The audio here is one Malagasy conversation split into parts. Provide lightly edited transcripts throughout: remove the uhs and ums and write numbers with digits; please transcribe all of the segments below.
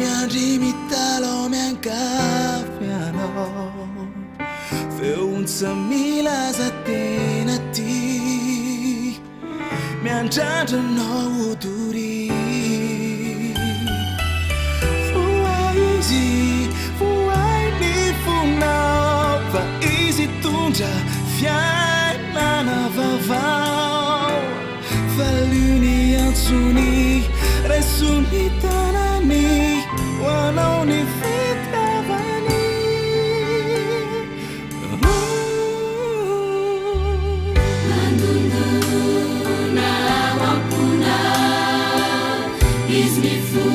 miandry mitalo miankafianao feontsa milaza tena ty miandrandranao dory foaizy foai ny fonao fa izy tondra fiainana vavao faliony antsony resony tanany hoanao ny fitiavany mandondona wampuna izy mifo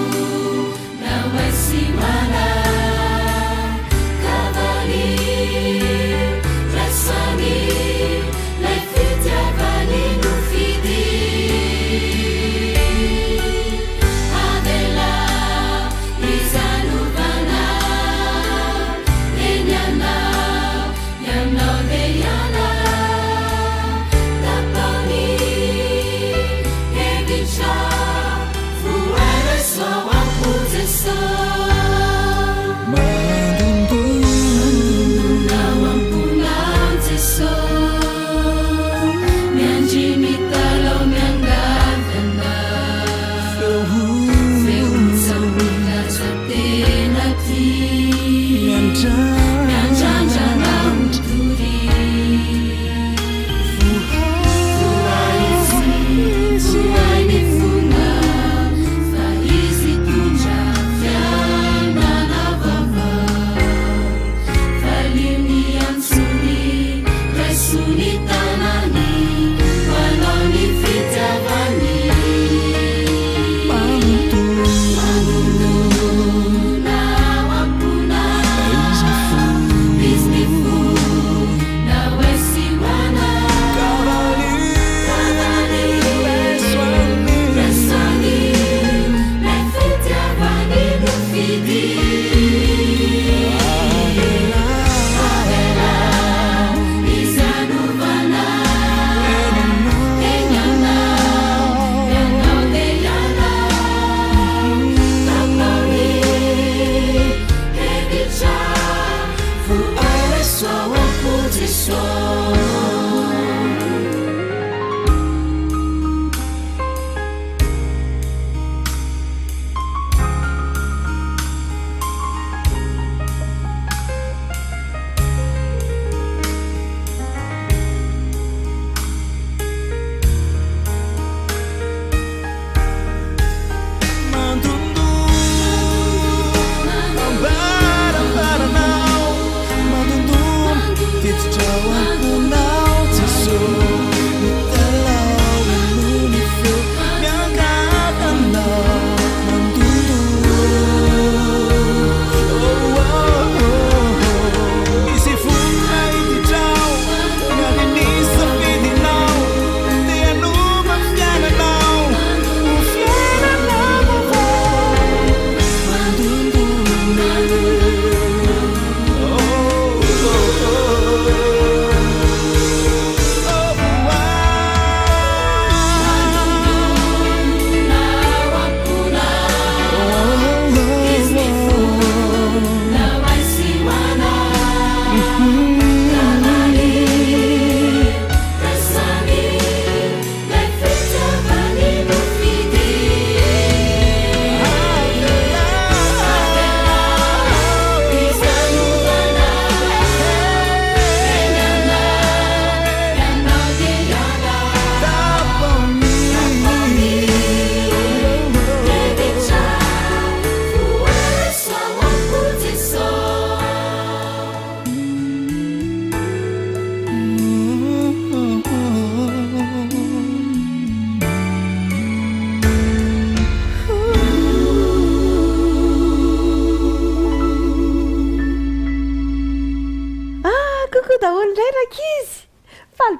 na waisimana kavali resani lay fitiavany no fidi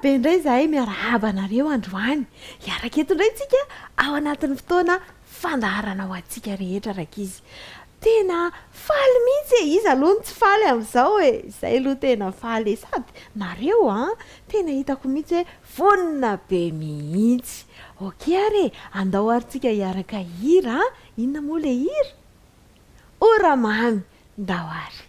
be indray zahay miarahabanareo androany iaraka eto indray tsika ao anatin'ny fotoana fandaharana ho antsika rehetra rakizy tena faly mihitsy izy aloha ny tsy faly amin'izao e izay aloha tena faly sady nareo tena hitako mihitsy hoe vonina be mihitsy okey ary andao ary tsika iaraka hira inona moa le hira oramamy ndahoary.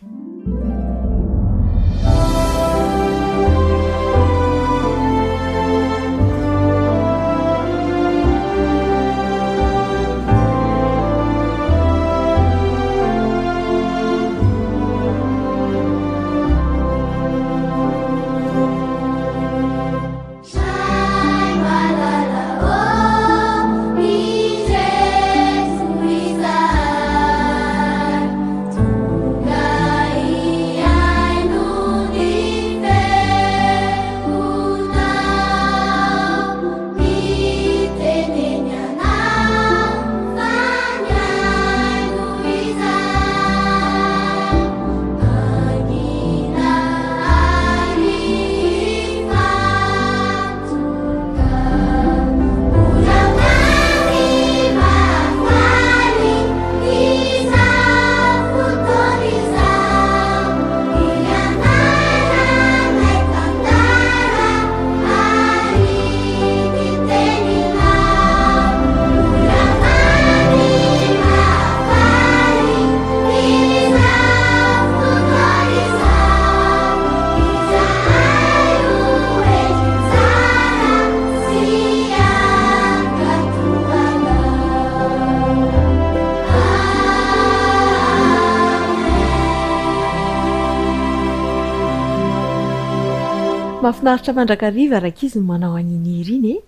Mahafinaritra mandrakariva raka izy no manao aniniry iny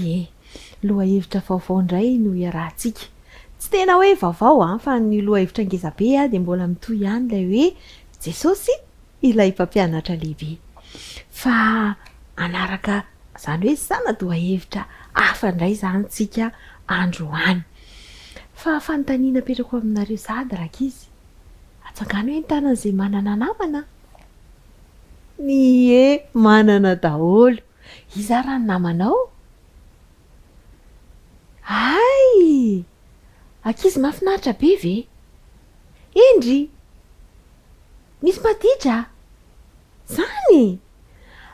e. Loha hevitra vaovao indray no iarahantsika. Tsy tena hoe vaovao fa ny loha hevitra ngezabe dia mbola mitohy ihany ilay hoe Jesosy ilay mpampianatra lehibe. Fa anaraka izany hoe sanadloha hevitra hafa indray izany tsika androany. Fa fanontaniana petrako aminareo sady raka izy. Atsangano hoe ny tanan'izay manana namana. Ny manana daholo. Iza raha ny namanao? Ay! Ankizy mahafinaritra be ve? Endry? Misy maditra? Zany?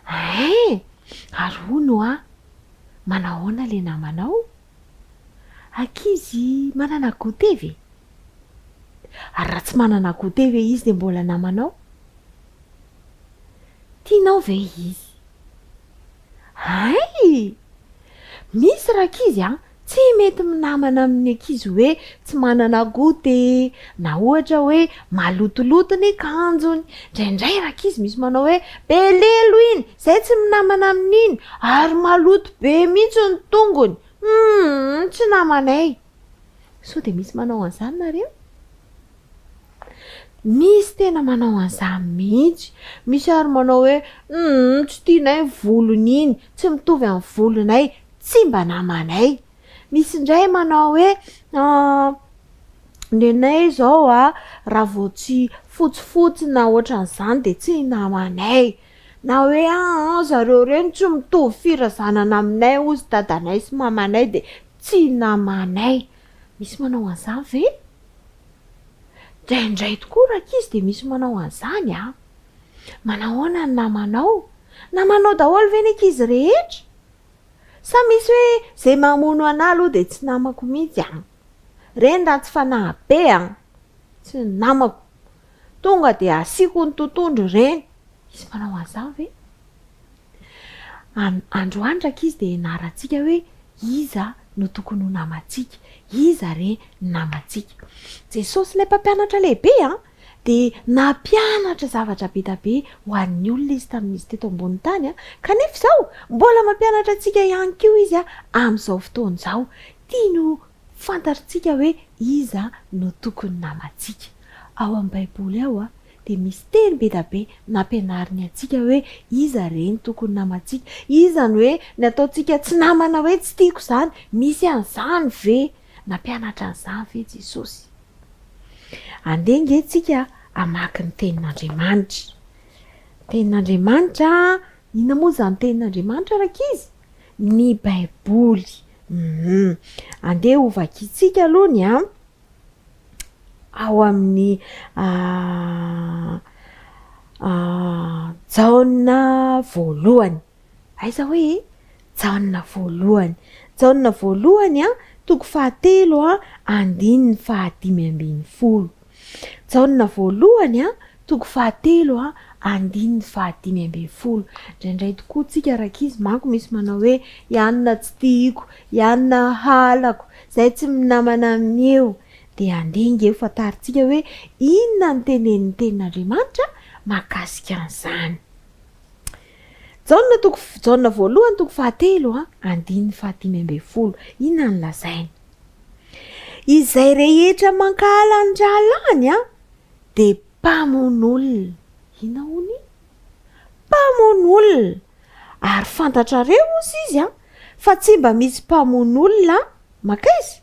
Ary hono manahoana le namanao? Ankizy manana gote ve? Ary raha tsy manana gote ve izy dia mbola namanao? Tianao ve izy? Ay! Misy rakizy tsy mety minamana amin'ny ankizy hoe tsy manana gote, na ohatra hoe malotoloto ny kanjony. Indraindray rakizy misy manao hoe belelo iny, izay tsy minamana amin'iny, ary maloto be mihitsy ny tongony. Tsy namanay. So dia misy manao an'izany nareo? Misy tena manao an'izany mihitsy. Misy ary manao hoe tsy tianay volony iny, tsy mitovy amin'ny volonay, tsy mba namanay. Misy indray manao hoe nenay izao raha vao tsy fotsifotsy na ohatran'izany dia tsy namanay. Na hoe zareo reny tsy mitovy firazanana aminay ozy dadanay sy mamanay dia tsy namanay. Misy manao an'izany ve? Indraindray tokoa rakizy dia misy manao an'izany manahoana ny namanao? Namanao daholo ve ny ankizy rehetra? Sa misy hoe izay mamono anahy aloha dia tsy namako mihitsy reny raha tsy fanahy be tsy namako, tonga dia asiako ny totondro reny. Misy manao an'izany ve? Androany rakizy dia hianarantsika hoe iza no tokony ho namantsika, iza re namantsika. Jesosy ilay mpampianatra lehibe dia nampianatra zavatra be da be ho an'ny olona izy tamin'izy teto ambony tany kanefa izao mbola mampianatra antsika ihany koa izy amin'izao fotoana izao. Tiano fantatritsika hoe iza no tokony namantsika. Ao amin'ny baiboly ao dia misy teny be da be nampianariny antsika hoe iza reny tokony namantsika. Iza ny hoe ny ataontsika tsy namana hoe tsy tiako izany, misy an'izany ve? Nampianatra an'izany ve Jesosy? Andeha nge hamaky ny tenin'Andriamanitra. Tenin'Andriamanitra, inona moa izany tenin'Andriamanitra rakizy? Ny baiboly. Andeha ho vakiantsika aloha ao amin'ny Jaona voalohany. Aiza hoe Jaona voalohany. Jaona voalohany toko 7 andininy 5:10. jaona voalohany a toko fahatelo a andiny 510 indraindray tokoa tsika raka izy manko misy manao hoe ianina tsy tiako ianina halako zay tsy minamana amin'ny eo de andenga eo fantaritsika hoe inona ny tenen'ny tenin'Andriamanitra mahakasika an'izany. jaona voalohany toko fahatelo a andiny 510 inona ny lazainy? Izay rehetra mankahala ny dralany a de mpamon'olona. Ina hony? Mpamon'olona. Ary fantatrareo ozy izy a fa tsy mba misy mpamon'olona makaizy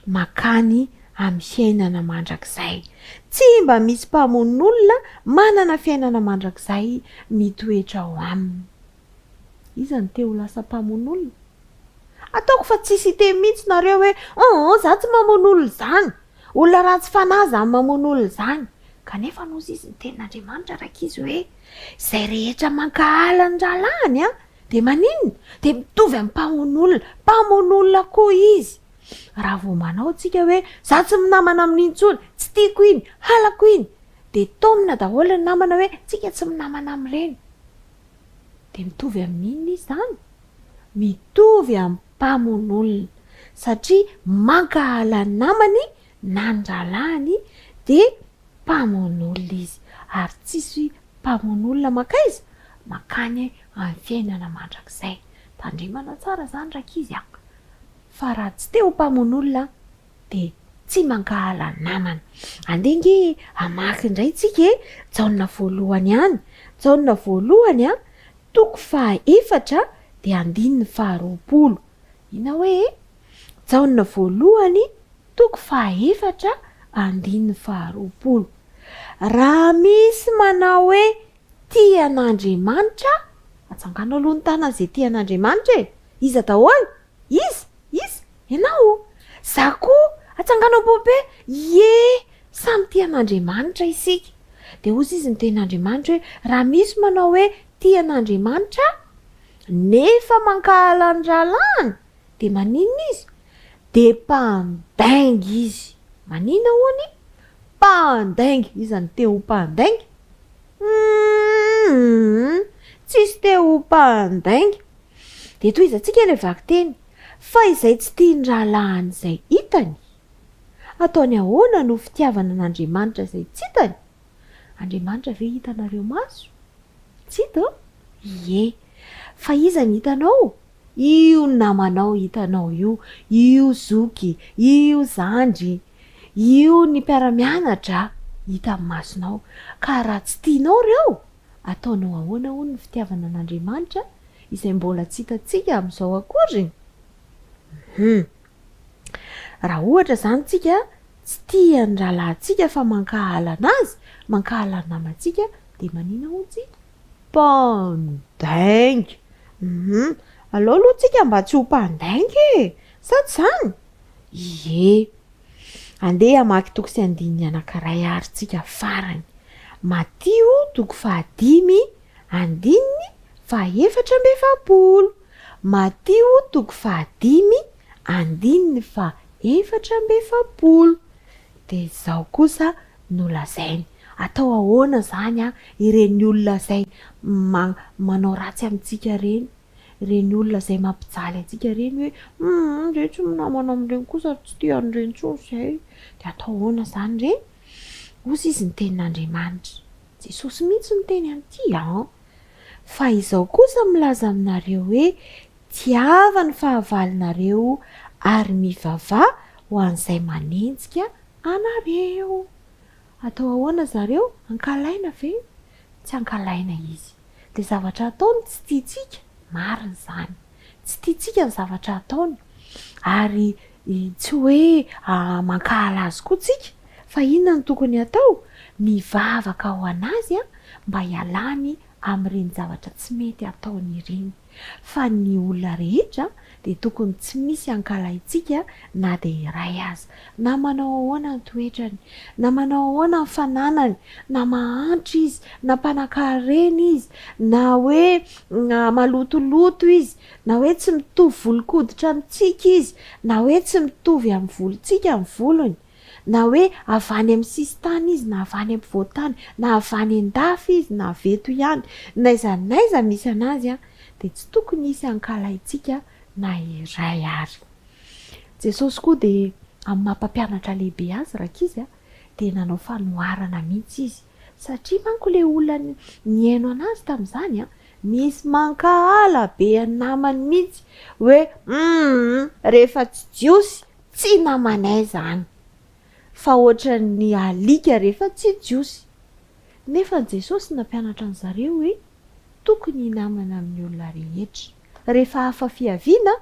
makany amin'ny fiainana mandrakizay. Tsy mba misy mpamon'olona manana fiainana mandrakizay mitoetra ao aminy. Iza ny te ho lasa mpamon'olona? Ataoko fa tsisy te mihitsy nareo hoe za tsy mamon'olona zany, olona ratsy fanahy zany mamon'olona zany. Kanefa nozy izy ny tenin'Andriamanitra raka izy hoe zay rehetra mankahala ny dralany a de maninona? De mitovy amin'ny mpamon'olona koa izy. Raha vao manao tsika hoe za tsy minamana amin'iny intsony, tsy tiako iny, halako iny, de tomina daholo ny namana hoe tsika tsy minamana amin'ireny. De mitovy amin'inona izy zany? Mitovy amin'ny mpamon'olona satria mankahala ny namany na ny dralany de mpamon'olona izy. Ary tsisy mpamon'olona makaizy makany amin'ny fiainana mandrakizay. Tandremana tsara zany raka izy a. Fa raha tsy te ho mpamon'olona de tsy mankahala ny namana. Andengy amaky indray tsika jaona voalohany ihany. Jaona voalohany a toko 4 de andiny 20. Ina hoe jaona voalohany toko 4 andiny 20. Raha misy manao hoe tian'Andriamanitra, atsangana aloha ny tanana zay tian'Andriamanitra iza daholo? Iza ianao? Za koa atsangana bobe samy tian'Andriamanitra isika. De ozy izy ny tenin'Andriamanitra hoe raha misy manao hoe tian'Andriamanitra nefa mankahala ny dralany de maninona izy? De mpandainga izy. Manina hony? Mpandainga. Iza ny te ho mpandainga? Tsisy te ho mpandainga. De toy izy atsika ilay vaky teny fa izay tsy tian-dralany izay hitany, ataony ahoana no fitiavana an'Andriamanitra izay tsy hitany? Andriamanitra ve hitanareo maso? Tsy hita? Ie. Fa iza ny hitanao? Io namanao hitanao io zoky, io zandry, io ny mpiara-mianatra hita amin'ny masonao. Ka raha tsy tianao reo, ataonao ahoana hono ny fitiavana an'Andriamanitra izay mbola tsy hitantsika amin'izao akory? Raha ohatra zany tsika tsy tia ny rahalahintsika fa mankahala anazy, mankahala ny namantsika, de manina hozy? Mpandainga. Aleo aloha tsika mba tsy ho mpandainga sady zany? Ie. Andeha amaky toko sy andiny anankiray ary tsika farany. Matio toko 5 andiny 4:20. Matio toko 5 andiny 4:20. De zao kosa no lazainy. Atao ahoana zany ireny olona zay manao ratsy amintsika reny, ireny olona zay mampijaly antsika reny hoe ndre tsy minamana amin'ireny kosa tsy tian'ireny intsony zay. De atao ahoana zany reny? Ozy izy ny tenin'Andriamanitra. Jesosy mihitsy ny teny an'ity fa izao kosa milaza aminareo hoe tiava ny fahavalonareo ary mivavà ho an'izay manenjika anareo. Atao ahoana zareo? Ankalaina ve? Tsy ankalaina izy. Le zavatra ataony tsy tiantsika, marina zany. Tsy tiantsika ny zavatra ataony. Ary tsy hoe mankahala azy koa tsika. Fa inona ny tokony atao? Mivavaka ho anazy mba hialany amin'ireny zavatra tsy mety ataony ireny. Fa ny olona rehetra de tokony tsy misy ankalaintsika na de iray aza. Na manao ahoana ny toetrany, na manao ahoana ny fananany, na mahantra izy, na mpanan-karena izy, na hoe malotoloto izy, na hoe tsy mitovy volo-koditra amintsika izy, na hoe tsy mitovy amin'ny volontsika amin'ny volony, na hoe avany amin'ny sistany izy na avany ampivoatany na avany an-dafy izy na veto ihany naizanaiza misy anazy a de tsy tokony isy ankalaitsika na iray ary. Jesosy koa de amin'ny mampampianatra lehibe azy rakizy a de nanao fanoharana mihitsy izy satria manko le olona niaino anazy tamin'izany a misy mankahala be anamany mihitsy hoe rehefa tsy jiosy tsy namanay zany fa ohatra ny alika rehefa tsy jiosy. Nefa Jesosy nampianatra an zareo hoe tokony namana amin'ny olona rehetra rehefa hafa fiaviana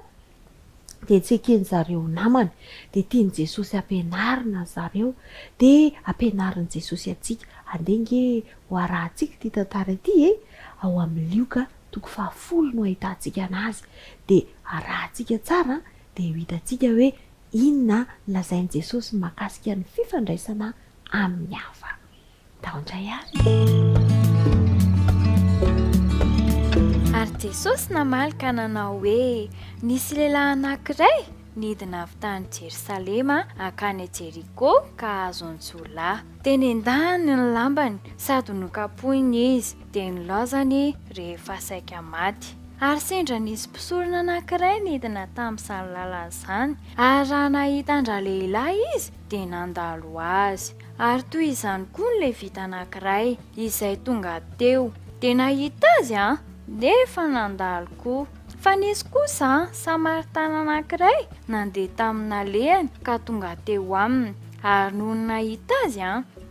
de tsy ekeny zareo namana de tiany Jesosy ampianarina zareo de ampianarin' Jesosy atsika andenge ho arahantsika ty tantara ity ao amin'ny lioka toko 10 no ahitantsika anazy de arahantsika tsara de ho hitantsika hoe inona lazain' Jesosy mahakasika ny fifandraisana amin'ny hafa. Taondray ary ary Jesosy namalika nanao hoe nisy lehilahy anankiray nidina avy tany Jerosalema akany Jeriko ka azo antsolahy. Teny endahany ny lambany sady nokapohiny izy de nilaozany rehefa saika maty. Ary sendra nisy mpisorona anankiray nidina tamin'izany lalana izany ary raha nahita andra lehilahy izy de nandalo azy. Ary toy izany koa ny levita anankiray izay tonga teo de nahita azy nefa nandalo koa. Fa nisy kosa Samaritana anankiray nandeha tamina lehany ka tonga teo aminy ary noho nahita azy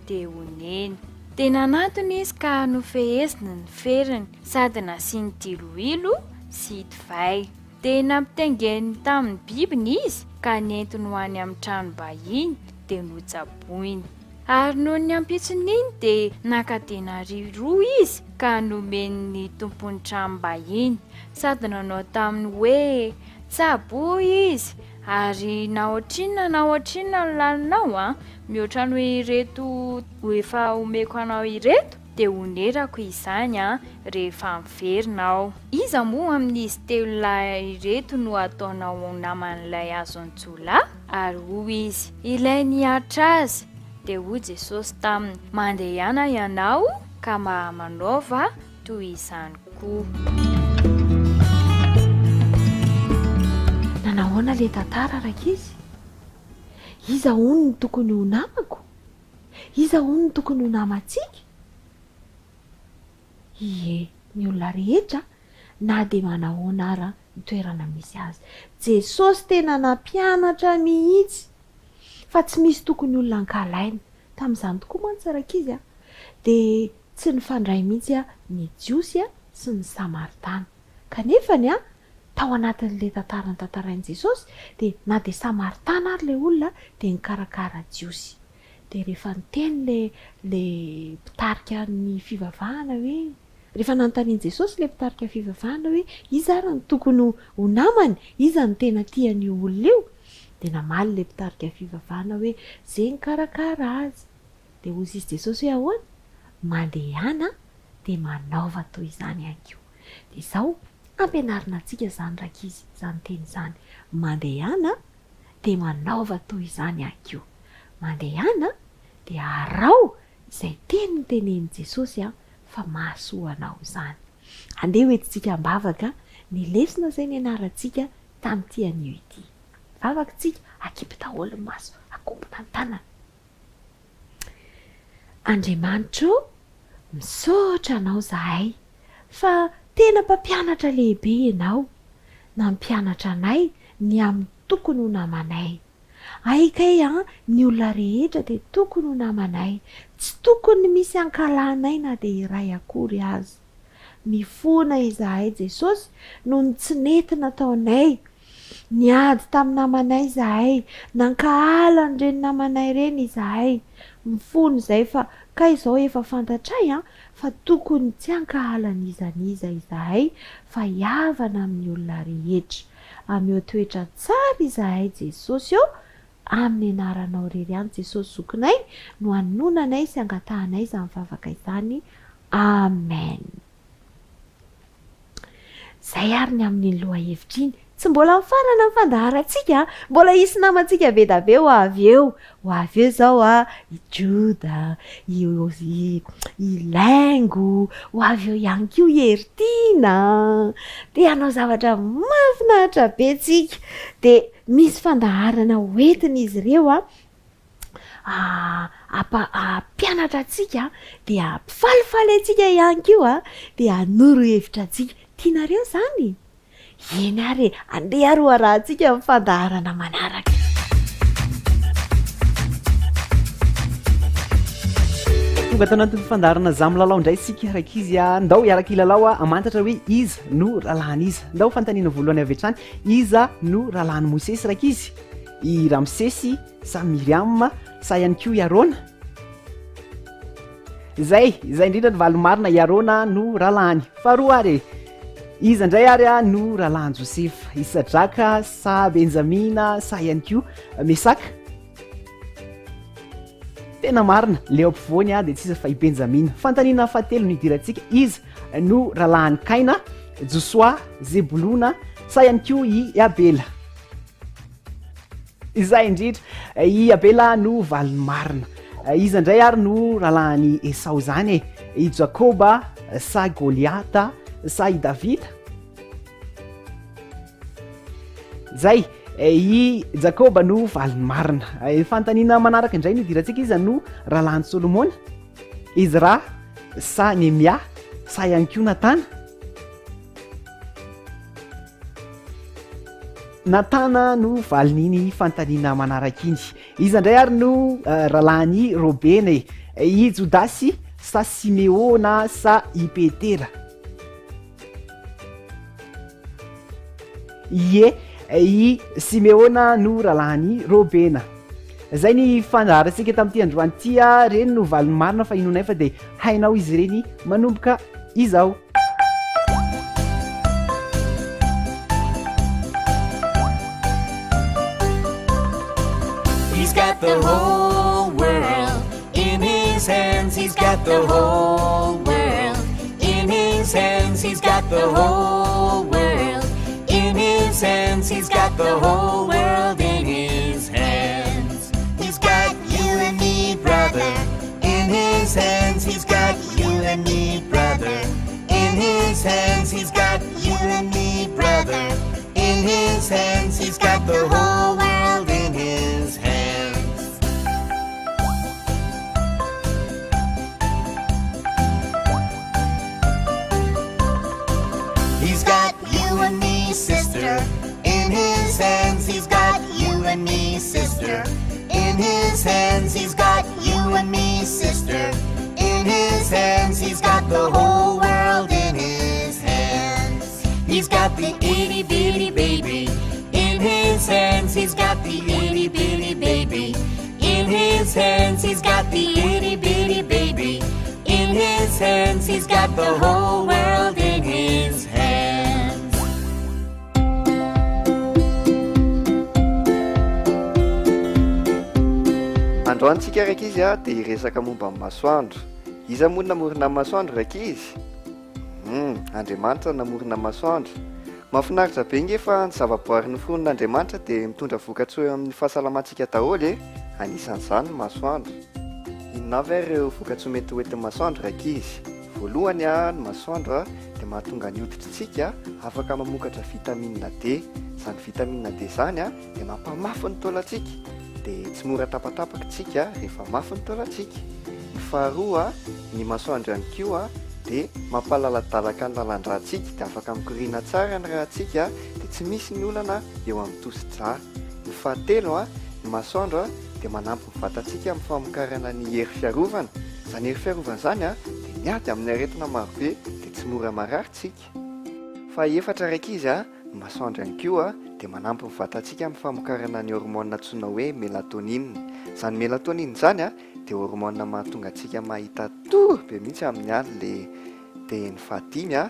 de oneny. De nanatony izy ka nofeheziny ny feriny sady nasiany diloilo sy divay. De nampitaingeny tamin'ny bibiny izy ka nentiny ho any amin'ny trano bahiny de notsaboiny. Ary noho ny ampitsony iny de nakadena roa izy ka nomeny ny tompony trano bahiny sady nanao taminy hoe tsaboy izy ary na ohatrinona ny lalinao mihoatra ny hoe ireto efa omeko anao ireto de onerako izany rehefa miverinao. Iza moa amin'izy telo lahy ireto no ataonao naman'ilay azo antsolahy? Ary hoy izy ilay niatra azy. De hoy Jesosy taminy mandeha ihany ianao ka manaova toy izany koa. Nanahoana le tantara rakizy? Iza hono ny tokony ho namako? Iza hono ny tokony ho namantsika? Ie, ny olona rehetra na de manahoana ara ny toerana misy azy. Jesosy tena nampianatra mihitsy fa tsy misy tokony olona ankalaina tamin'izany tokoa mantsy rakizy de tsy nifandray mihitsy ny jiosy sy ny Samaritana. Kanefany tao anatin'le tantarain'i Jesosy de na de Samaritana ary le olona de nikarakara jiosy. De rehefa niteny le mpitarika ny fivavahana hoe rehefa nanontanian Jesosy le mpitarika fivavahana hoe iza ary ny tokony ho namany, iza ny tena tian'io olona io, de namaly le mpitarika fivavahana hoe zay nikarakara azy. De hozy izy Jesosy hoe ahoana? Mandeha de manaova toy izany ihany koa. De izao ampianarina antsika izany rakizy izany teny izany. Mandeha de manaova toy izany ihany koa. Mandeha de arao izay teny nitenen'i Jesosy fa mahasoa anao izany. Andeha hoentintsika mbavaka ny lesona izay nianarantsika tamin'ity anio ity. Vavaka tsika akipy daholo ny maso, akombona ny tanana. Andriamanitro, misaotra anao zahay fa tena mpampianatra lehibe ianao. Nampianatra anay ny amin'ny tokony ho namanay. Aikay ny olona rehetra de tokony ho namanay. Tsy tokony misy ankalanay na de iray akory azy. Mifona izahay Jesosy noho ny tsy nety nataonay. Niady tamin'ny namanay izahay, nankahala an'ireny namanay ireny izahay. Mifono izay fa ka izao efa fantatray fa tokony tsy ankahalan'izaniza izahay fa hiavana amin'ny olona rehetra. Amin'ny toetra tsara izahay Jesosy amin'ny anaranao irery ihany Jesosy zokinay no hanonanay sy angatahanay izany vavaka izany. Amen. Zay ary ny amin'ny loha hevitra iny tsy mbola mifarana ny fandaharantsika mbola isy namantsika be da be ho avy eo zao a i Juda i Laingo ho avy eo ihany ko Ertina de hanao zavatra mahafinaritra be tsika de misy fandaharana hoentina izy ireo ampianatra atsika de ampifalifaly atsika ihany ko de anoro hevitra atsika tianareo zany eny ary andeha roa raha atsika amin'ny fandaharana manaraka tonga tao anatin'ny fandaharana za milalao indray sika raiky izy ndao iaraka ilalao amantatra hoe iza no rahalany iza ndao fantaniana voalohany avy hatrany iza no rahalany Mosesy raiky izy i Ramsesy sa Miriam sa ihany ko Arona zay indrindra ny valomarina Arona no rahalany faharoa ary iza indray ary no rahalany Josefa Isadraka sa Benjamina sa ihany ko Mesaka tena marina leo ampovoany dia tsisa fa i Benjamina fantaniana fahatelo no idirantsika izy no rahalany Kaina Josua Zebulona sa ihany ko i Abela izay indrindra i Abela no valomarina izy indray ary no rahalany Esau zany i Jakoba sa Goliata sa i Davida zay i Jakoba no valomarina fantaniana manaraka indray no idirantsika izy no rahalany Solomona Izra sa Nemia sa ihany ko Natana no valin'iny fantaniana manaraka iny izy indray ary no rahalany Robena i Jodasy sa Simeona sa i Petera i Simeona no rahalany Robena zay ny fandaharantsika tamin'ity androany ity reny no valomarina fa inonay fa dia hainao izy ireny manomboka izao He's got the whole world in his hands. He's got the whole world in his hands. He's got the whole world in his hands. He's got the whole world in his hands. He's got you and me, brother, in his hands. He's got you and me, brother, in his hands. He's got you and me, brother, in his hands. He's got the whole world in his hands. He's got you and me, sister, in his hands. He's got you and me, sister, in his hands. He's got you and me, sister, in his hands. He's got the whole world in his hands. He's got the itty bitty baby in his hands. He's got the itty bitty baby in his hands. He's got the itty bitty baby in his hands. He's got the whole world in his hands. Androantsika raiky izy dia hiresaka momba ny masoandro. Iza moa namorona masoandro raiky izy? Andriamanitra namorona masoandro. Mahafinaritra be ngefa ny zavaboary noforon'Andriamanitra dia mitondra vokatsoa amin'ny fahasalamantsika daholo anisan'izany ny masoandro. Inona avy ireo vokatsoa mety hoentin'ny masoandro raiky izy? Voalohany ny masoandro dia mahatonga ny hoditrintsika afaka mamokatra vitamine D. Izany vitamine D zany dia mampamafy ny taolantsika dia tsy mora tapatapaka tsika rehefa mafy ny taolantsika. Ny faharoa ny masoandro ihany koa dia mampalaladalaka ny lalandrantsika dia afaka mikoriana tsara ny rahantsika dia tsy misy ny olana eo amin'ny tosi-dra. Ny fahatelo ny masoandro dia manampy ny vatantsika amin'ny famokarana ny hery fiarovana. Izany hery fiarovana zany dia miady amin'ny aretina marobe dia tsy mora marary tsika. Fahaefatra raiky izy ny masoandro ihany koa dia manampy ny vatantsika amin'ny famokarana ny hormone antsoina hoe mélatonine. Izany mélatonine zany dia hormone mahatonga antsika mahita toro be mihitsy amin'ny alina. Dia ny fahadimy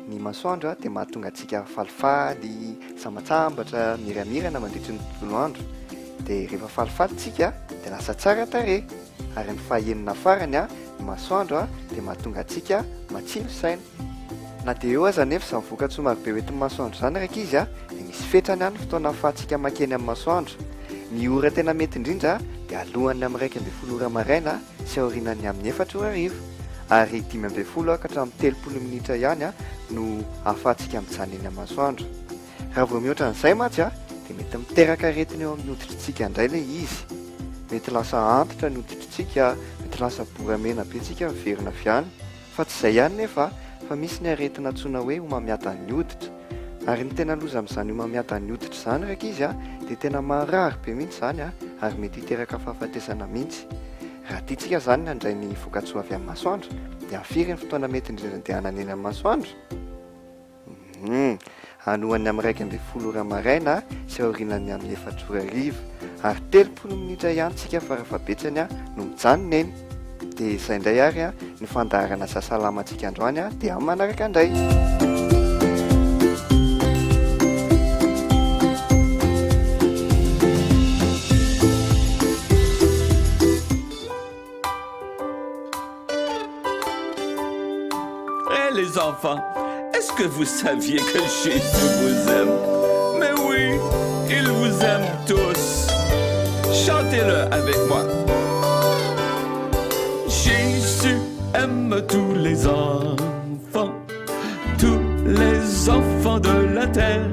ny masoandro dia mahatonga antsika falifaly, samatsambatra, miramirana mandritry ny tontolo andro. Dia rehefa falifaly tsika dia lasa tsara tarehy. Ary ny fahaenina farany ny masoandro dia mahatonga antsika matsilo saina. Na dia eo aza nefa izany vokatsoa marobe hoentin'ny masoandro izany raiky izy dia misy fetrany any fotoana afahantsika makeny amin'ny masoandro. Ny ora tena mety indrindra dia alohan'ny amin'ny 1:30 ora maraina sy aorianany amin'ny 4 ora hariva, ary 5:30 ka hatramin'ny 30 minitra ihany no ahafahantsika mijanona eny amin'ny masoandro. Raha vao mihoatra an'izay mantsy dia mety miteraka aretina eo amin'ny hoditrintsika indray ilay izy. Mety lasa antitra ny hoditrintsika, mety lasa boramena be tsika miverina avy any. Fa tsy izay ihany nefa fa misy ny aretina antsoina hoe homamiadan'ny hoditra, ary ny tena loza amin'izany homamiadan'ny hoditra izany raika izy dia tena marary be mihitsy izany ary mety hiteraka fahafatesana mihitsy. Raha tiantsika izany nandray ny voka-tsoa avy amin'ny masoandro dia afiry ny fotoana mety indrindra andehanana eny amin'ny masoandro. Anohan'ny amin'ny 1:30 ora maraina sy aorianany amin'ny 4 ora hariva, ary 30 minitra ihany tsika farafabetsany no mijanona eny. Dia izay indray ary ny fandaharana sasalamantsika androany dia amin'ny manaraka indray. Les enfants, est-ce que vous saviez que Jésus vous aime? Mais oui, il vous aime tous. Chantez-le avec moi. Jésus aime tous les enfants de la terre.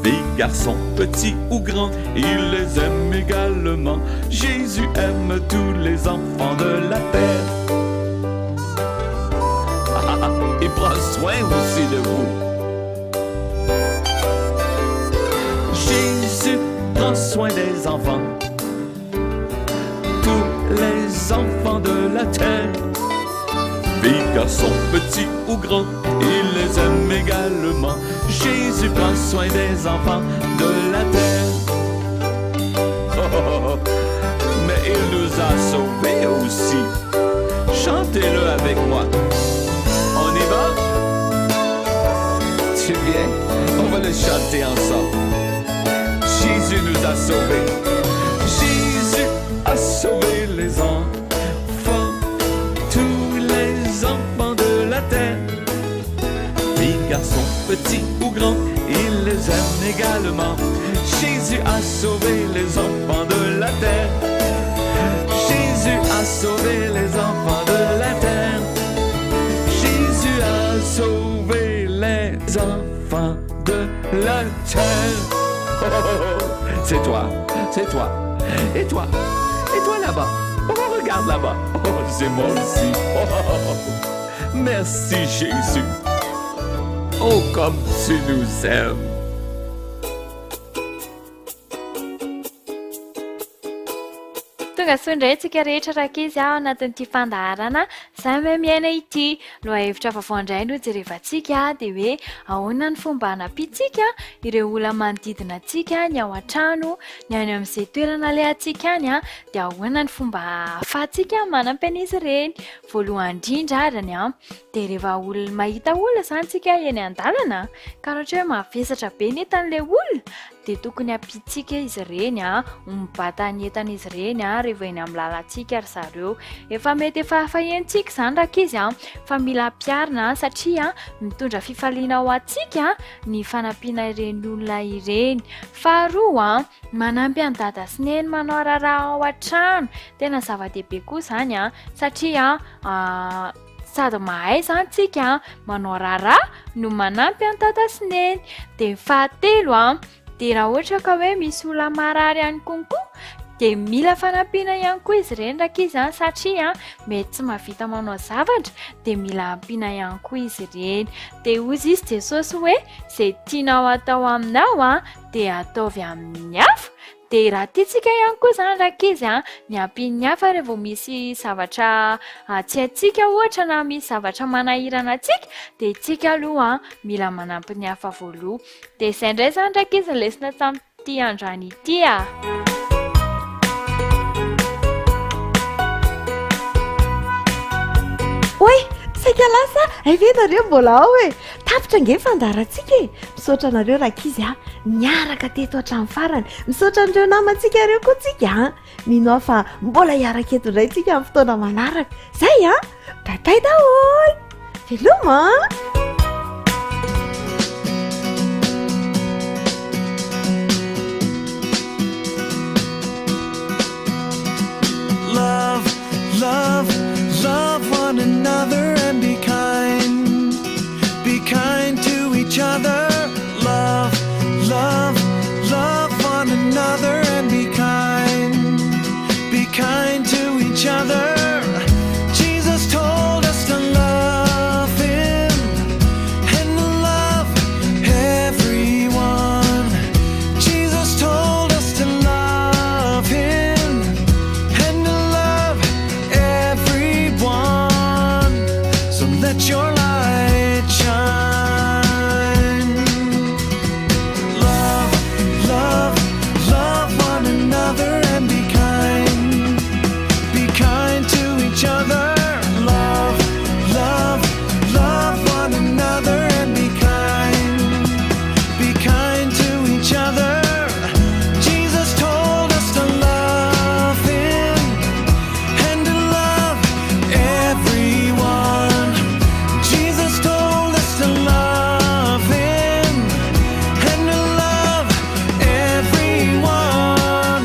Filles, garçons, petits ou grands, il les aime également. Jésus aime tous les enfants de la terre. Il prend soin aussi de vous. Jésus prend soin des enfants, tous les enfants de la terre. Filles, garçons, petits ou grands, il les aime également. Jésus prend soin des enfants de la terre. Oh, mais il nous a sauvés aussi. Chantez-le avec moi. On y va? Tu viens? On va le chanter ensemble. Jésus nous a sauvés. Jésus a sauvé les enfants, tous les enfants de la terre. Filles, garçons, petits ou grands, il les aime également. Jésus a sauvé les enfants de la terre. Jésus a sauvé les enfants de la terre. Jésus a sauvé les enfants de la terre. Oh, oh, oh. C'est toi, c'est toi. Et toi? Et toi là-bas? Oh, regarde là-bas. Oh, c'est moi aussi. Oh, oh, oh. Merci Jésus. Oh, comme tu nous aimes. Tonga soa indray tsika rehetra rakizy ao anatin'ity fandaharana samy miaina ity. Lohahevitra vaovao indray no jerevantsika dia hoe ahoana ny fomba hanampitsika ireo olona manodidina antsika ny ao an-trano, ny any amin'izay toerana ilay antsika any dia ahoana ny fomba ahafahantsika manampy an'izy ireny. Voalohany indrindra arany dia rehefa olona mahita olona izany tsika eny an-dalana ka ohatra hoe mavesatra be ny entan'ilay olona dia tokony hampitsika izy ireny mibata ny entan'izy ireny rehefa eny amin'ny lalantsika ry zareo. Efa mety efa fahentsika izany rakizy fa mila ampiarina satria mitondra fifaliana ao antsika ny fanampiana ireny olona ireny. Faharoa manampy any dada sy neny manao raharaha ao an-trano. Tena zava-dehibe koa izany satria sady mahay izany tsika manao raharaha no manampy any dada sy neny. Dia fahatelo dia raha ohatra ka hoe misy olona marary ihany konkoa dia mila fanampiana ihany koa izy ireny rakizy satria mety tsy mahavita manao zavatra dia mila ampiana ihany koa izy ireny. Dia hozy izy Jesosy hoe izay tianao atao aminao dia ataovy amin'ny hafa. Dia raha tiantsika ihany koa izany rakizy ny ampian'ny hafa rehefa vao misy zavatra tsy haintsika ohatra na misy zavatra manahirana antsika dia itsika aloha mila manampy ny hafa voaloha. Dia izay indray izany rakizy lesona tamin'ity androany ity Oe, saika lasa ve nareo mbola ao tapitra nge fandarantsika misaotra anareo rakizy niaraka teto hatramin'ny farany. Misaotra an'ireo namantsika reo koa tsika mino fa mbola hiaraka eto indray tsika amin'ny fotoana manaraka. Zay bye daholo. Veloma. kind to each other. Jesus told us to love him and to love everyone. Jesus told us to love him and to love everyone. So let your light shine. Love, love, love one another and be kind. Be kind to each other. Love, love, love one another and be kind. Be kind to each other. Jesus told us to love him and to love everyone. Jesus told us to love him and to love everyone.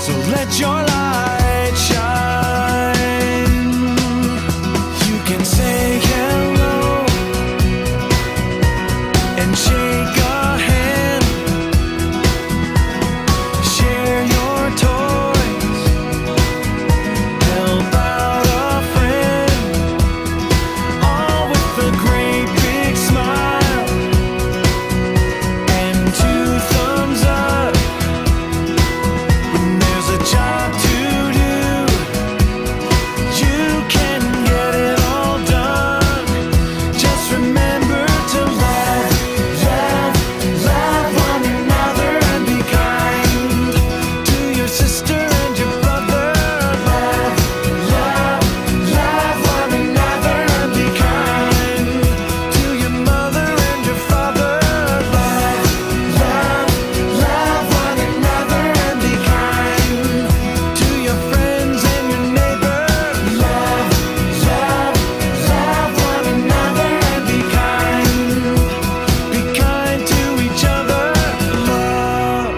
So let your light shine. You can say hello and shake a hand. Share your toys. Help out a friend. All with a great big smile and 2 thumbs up. When there's a job to do, you can get it all done. Just remember to love, love, love one another and be kind to your sister and your brother. Love, love, love one another and be kind to your mother and your father. Love, love, love one another and be kind to your friends and your neighbor. Love, love, love one another and be kind. Be kind to each other. Love.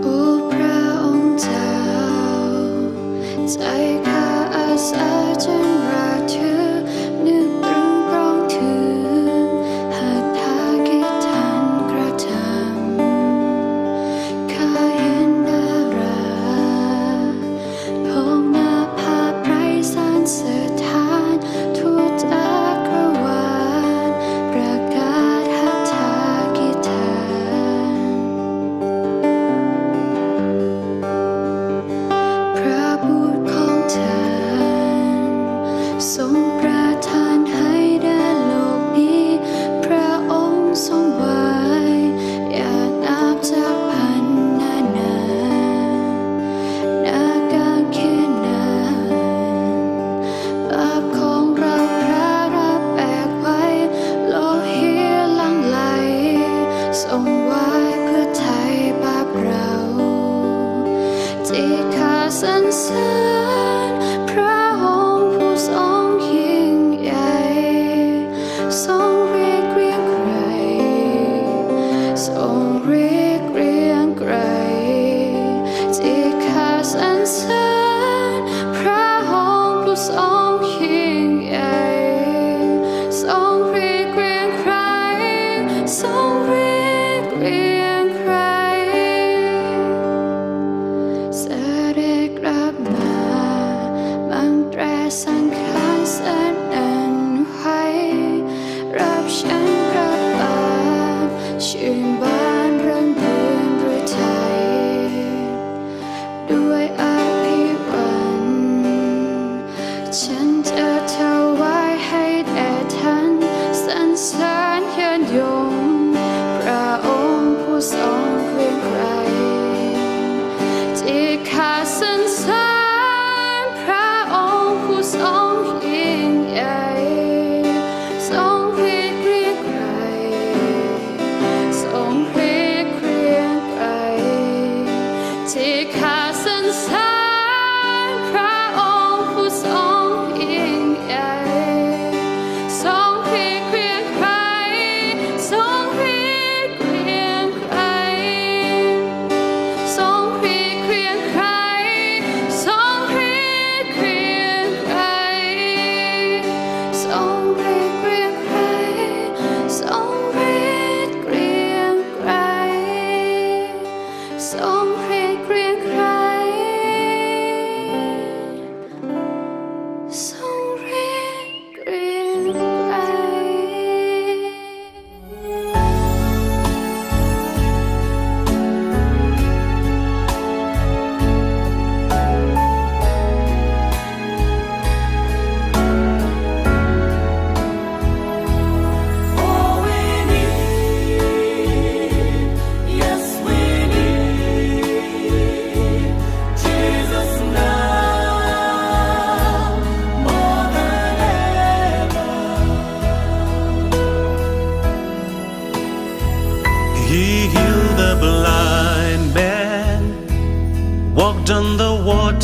O พระองค์เจ้าใจข้าอาสาจนรักเธอนึกตรึงปรองถึงหากทากิทันกระทำข้าเห็นนาราพงนาภาพไร้สารสถานทั่วจักรวาลประกาศหัตถกิจฐาน พระบุตรของท่าน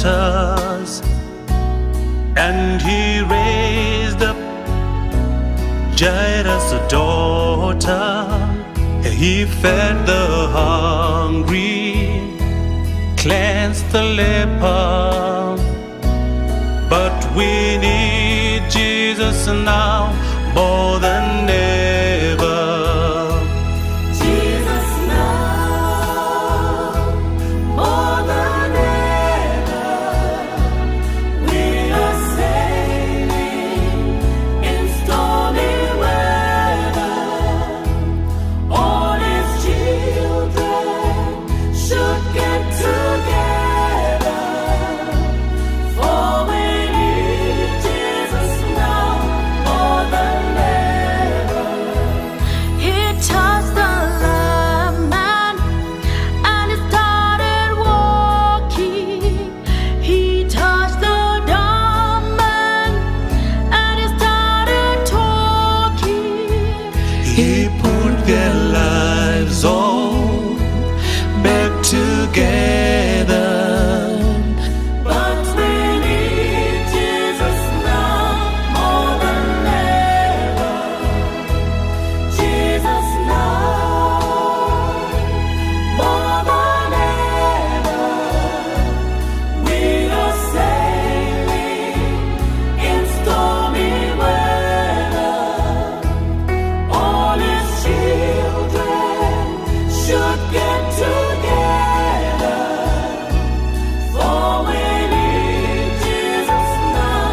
daughters, and he raised up Jairus' daughter. He fed the hungry, cleansed the leper. But we need Jesus now more than ever. Jesus now, more than ever. We are sailing in stormy weather. All his children should get together, for we need Jesus now more than ever. He touched the lame man and he started walking. He touched the dumb man and he started talking. He put their lives all back together. But we need Jesus now more than ever. Jesus now, more than ever. We are sailing in stormy weather. All his children should get together, for we need Jesus now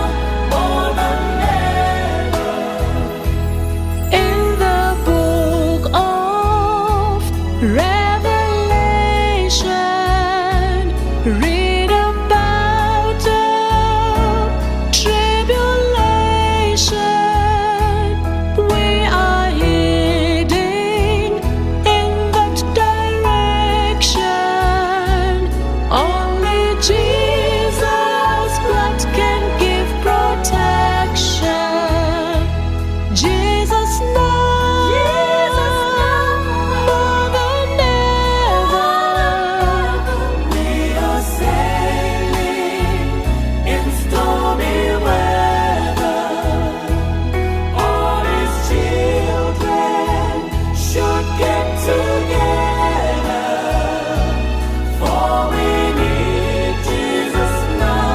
more than ever. In the book of Revelation, read about the tribulation. We are heading in that direction. Only Jesus' blood can give protection. Jesus now, more than ever. We are sailing in stormy weather. All his children should get together, for we need Jesus now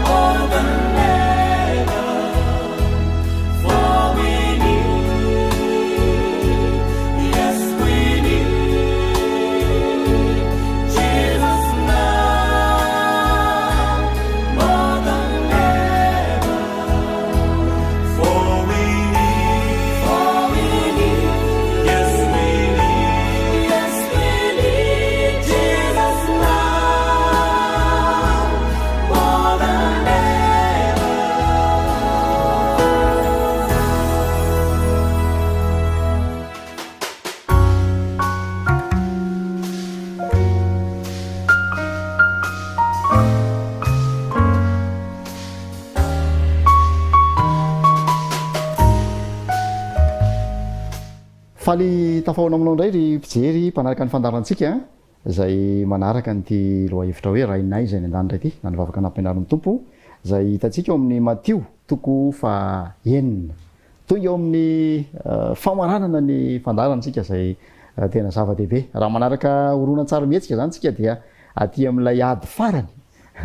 more than ever. For we need, yes we need Jesus now more than ever. For we need, yes we need Jesus now more than ever. faly tafahona aminao indray ry mpijery mpanaraka ny fandarantsika zay manaraka nyty loha hevitra hoe rainay zay ny andany ray ty na nivavaka nampianarin'ny tompo zay hitantsika eo amin'ny Matio toko fa enina toy eo amin'ny famaranana ny fandarantsika zay tena zava-dehibe raha manaraka horonan-tsara mihetsika zany tsika dia aty amin'ilay ady farany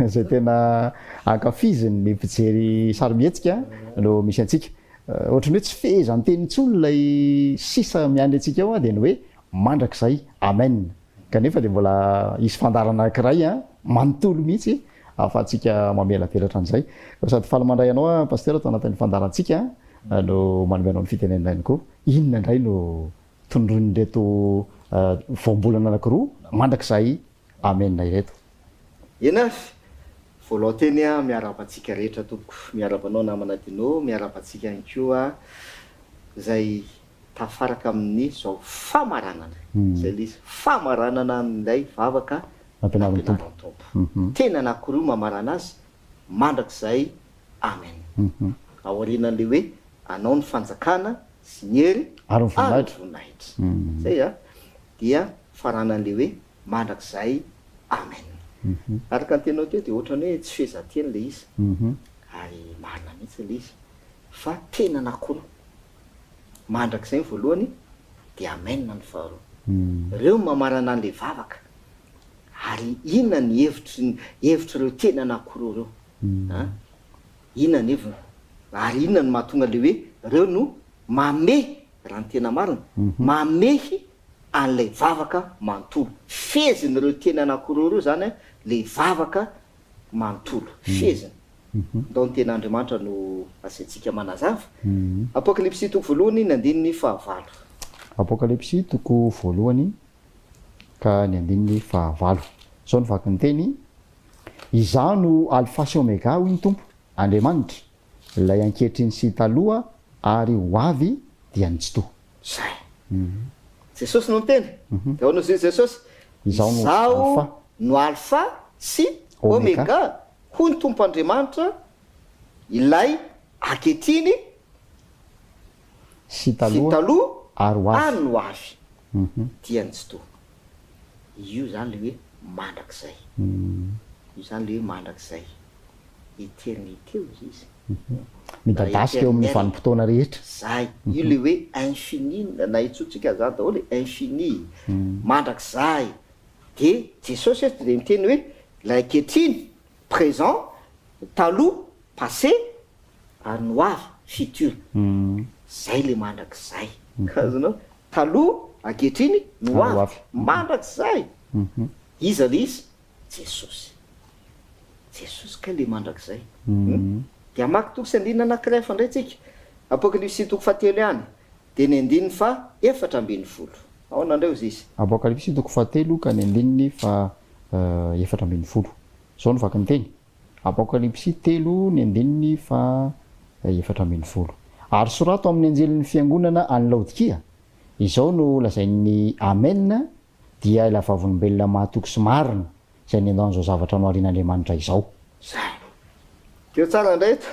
zay tena ankafiziny ny mpijery sarimietsika no misy antsika ohatrany hoe tsy fehezany teny intsony lay sisa miandry antsika eo dia ny hoe mandrakizay amen kanefa dia mbola isy fandarana anankiray manontolo mihitsy ahafahantsika mamela velatra an'izay sady faly mandray anao paster atao anatin'ny fandarantsika no manomenao ny fitenenana ihany koa inona indray no tondron'reto voambolana anankiroa mandrakizay amen ireto enafy voalao teny miarapantsika rehetra tompoko miarapanao namanadinao miarapantsika ihany koa zay tafaraka amin'ny zao famaranana zay le izy famaranana nday vavaka ampianarin'ny tompo tena anankiroa mamarana azy mandrakizay amen aorianan'le hoe anao ny fanjakana sy ny hery ary ny voninahitra zay dia faranan'le hoe mandrakizay amen araka ny tenao teo de ohatrany hoe tsy fehzateny le izy ary marina mihitsy le izy fa tena nakoro mandrak'izay ny voalohany de amenna ny faharoa reo mamarana an'le vavaka ary inona ny hevitry reo tena nakoro reo inona ny hevina ary inona ny mahatonga le hoe reo no mamehy raha ny tena marina mamehy an'lay vavaka manontolo feziny reo tena nakoro reo zany le vavaka manontolo feziny ndao ny tena andriamanitra no asantsika manazava apokalipsy toko voalohany ny andininy fahavalo apokalipsy toko voalohany ka ny andininy fahavalo zao ny vaky ny teny izaho no alfa sy omega hoy ny tompo andriamanitra lay ankehitriny sy taloha ary ho avy dia nitsito zay jesosy no miteny de ao no zay jesosy izaho no alfa sy omega hoy ny tompo andriamanitra ilay ankehitriny sy taloha ary no avy dia nitsito io zany le hoe mandrak'izay io zany le hoe mandrak'izay eternité izy midadasika eo amin'ny vanim-potoana rehetra zay io le hoe infini na itsotsika zany daholo infini mandrak'izay de jesosy eto de miteny hoe lay ankehitriny présent taloha passé ary no avy futur zay le mandrak'izay kazanao taloha ankehitriny no avy mandrak'izay iza le izy jesosy ka le mandrak'izay de amaky toko sy andinina anakiray fa ndray tsika apokalipsy toko fahatelo ihany de ny andininy fa efatra ambin'ny folo ao nandreo izy izy apokalipsy toko fahatelo ka ny andininy fa efatra ambin'ny folo zao no vaky ny teny apokalipsy telo ny andininy fa efatra ambin'ny folo ary sorato amin'ny anjelin'ny fiangonana any laodikia izao no lazain'ny amen dia ila vavolombelona mahatoky sy marina zay ny andan'izao zavatra no arian'andriamanitra izao zay teo tsara ndray eto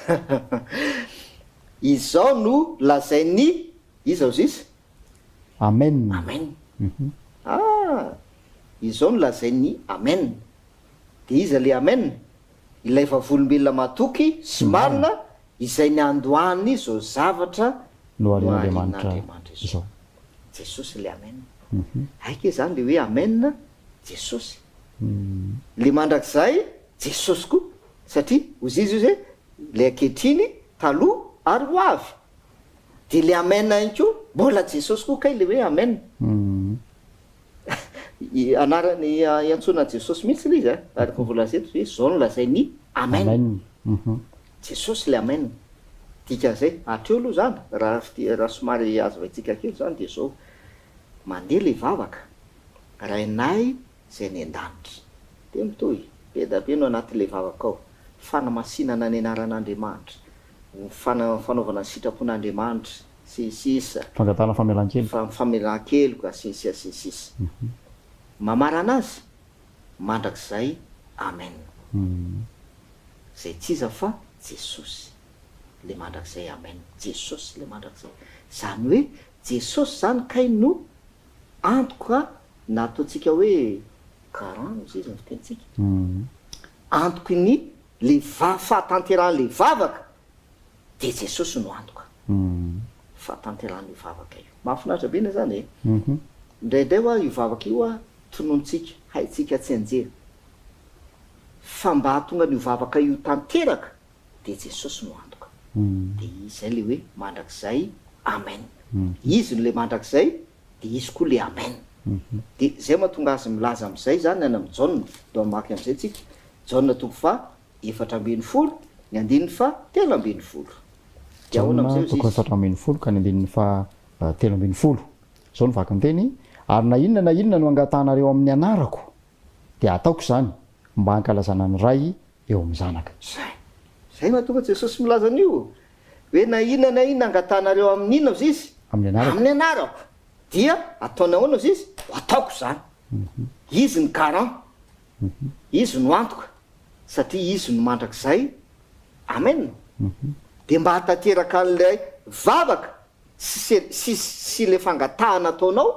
izao no lazain'ny izao izy amen izao no lazain'ny amen de iza le amen ilay vavolombelona mahatoky sy marina izay ny andohany zao zavatra no arian'andriamanitra izao jesosy le amen aike zany le hoe amen jesosy le mandrak'izay jesosy koa satria ozy izy io zay le ankehitriny taloha ary ho avy de le amen iny ko mbola jesosy koa kay le hoe amen anarany iantsona jesosy mihitsy le izy araka volazeto hoe zao no lazainy amen jesosy le amen dikan'izay atreo aloha zany raha somary azo vaitsika kely zany de zao mandeha le vavaka rainay zay ny an-danitra de mitohy be da be no anatin'le vavaka ao fanamasinana ny anaran'andriamanitra fanaovana ny sitrapon'andriamanitra sisisa fangatana famelan-kely famelan-kely ka sisisa mamarana azy mandrak'izay amen zay tsy iza fa jesosy le mandrak'izay amen jesosy le mandrak'izay zany hoe jesosy zany kay no antoka na ataotsika hoe karan izy izy ny fitentsika antoky ny le fahatanteran'le vavaka de jesosy no antoka fahatanteran'le vavaka io mahafinaritra be na zany indraindray hoa io vavaka io a tonontsika haitsika tsy anjera fa mba hatonga n'io vavaka io tanteraka de jesosy no antoka de izay le hoe mandrak'izay amen izy no le mandrak'izay de izy koa le amen de zay mahatonga azy milaza am'izay zany any amy jauna do amaky am'izay tsika jauna toko fa efatra ambin'ny folo ny andininy fa telo ambin'ny folo de ahoana am'izay toko efatra ambin'ny folo ka ny andininy fa telo ambin'ny folo zao ny vaky ny teny ary na inona no angatahnareo amin'ny anarako de ataoko zany mba hankalazana ny ray eo amin'ny zanaka zay mahatonga jesosy milaza an'io hoe na inona angatahnareo amin'ny inona izy izy amin'ny anarako dia ataona ahoana izy izy ataoko zany izy ny garan izy no antoka satria izy no mandrak'izay amen de mba hatateraka an'lay vavaka sy le fangatahana ataonao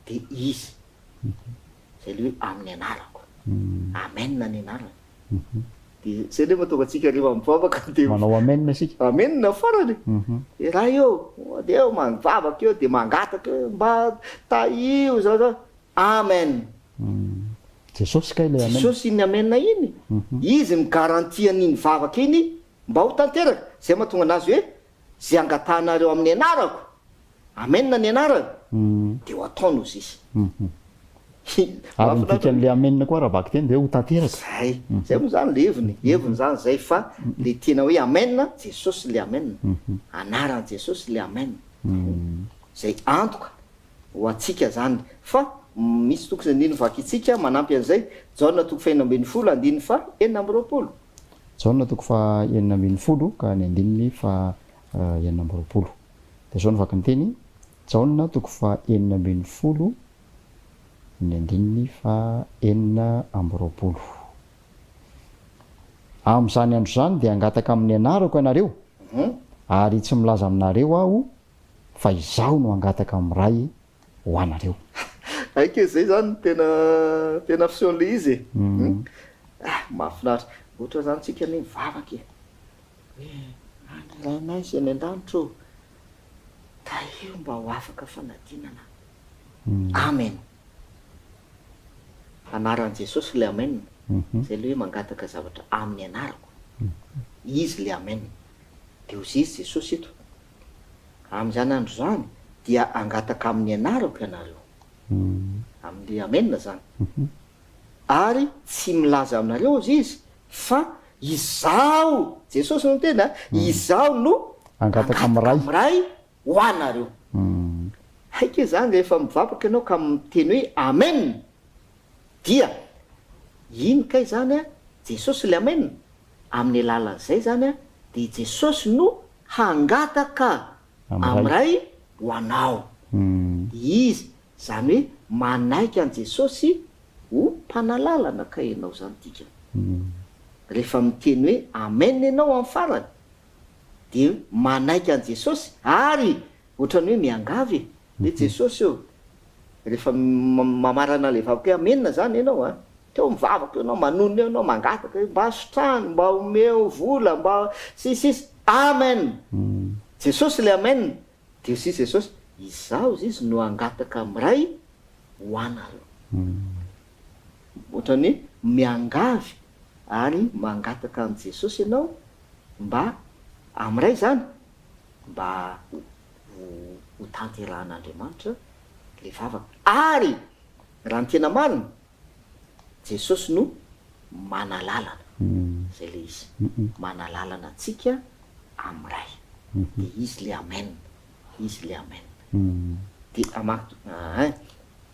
de izy zay le hoe amin'ny anarako amenna ny anarany de zay le mahatonga atsika rehefa mivavaka de manao amenna sika amenna farany de raha eo de eo mivavaka eo de mangataka eo mba taio zao amen jesosy kay le amenna jesosy iny amenna iny izy migarantia an'iny vavaka iny mba ho tanteraka zay mahatonga anazy hoe zay angatanareo amin'ny anarako amenna ny anarako de ho ataono izy ary midikan'le amenna koa raha vaky teny de ho tanteraka zay moa zany le heviny zany zay fa le tena hoe amenna jesosy le amenna anaran' jesosy le amenna zay antoka ho atsika zany fa misy toko zay andiny vaky itsika manampy an'izay jaona toko fa 1 andiny fa 4 jaona toko fa 4 ka ny andininy fa 4 de zao ny vaky ny teny jaona toko fa 4 ny andininy fa 4 am'izany andro zany de angataka amin'ny anarako ianareo ary tsy milaza aminareo aho fa izaho no angataka amin'ray ho anareo aike zay zany tena fiseon'le izy mahafinaritra ohatra zany tsika ny mivavaka rainay sy any an-danitro taio mba ho afaka fanadinana amen anaran' jesosy le amenna zay le hoe mangataka zavatra amin'ny anarako izy le amenna de ozy izy jesosy eto am'izany andro zany dia angataka amin'ny anarako ianareo amin'le amenna zany ary tsy milaza aminareo izy izy fa izaho jesosy no tena izaho no angataka amin'ray ho anareo haike zany rehefa mivavaka ianao ka miteny hoe amen dia iny kay zany a jesosy le amenna amin'ny alalan'izay zany a de jesosy no hangataka amin'ray ho anao izy zany hoe manaiky an' jesosy ho mpanalalana ka ianao zany tika rehefa miteny hoe amen ianao amin'ny farany de manaiky an' jesosy ary ohatrany hoe miangavy de jesosy eo rehefa mamarana le vavaka hoe amenna zany ianao a teo mivavaka ianao manono eo anao mangataka mba sotrano mba omeo vola mba sisisy amen jesosy le amenna de sisy jesosy izaho izy izy no angataka amin'ray ho anareo ohatrany hoe miangavy ary mangataka an' jesosy ianao mba amin'ray zany mba ho tanterahan'andriamanitra le vavaka ary raha ny tena marina jesosy no manalalana zay le izy manalalana atsika amin'ray de izy le amenna izy le amenna de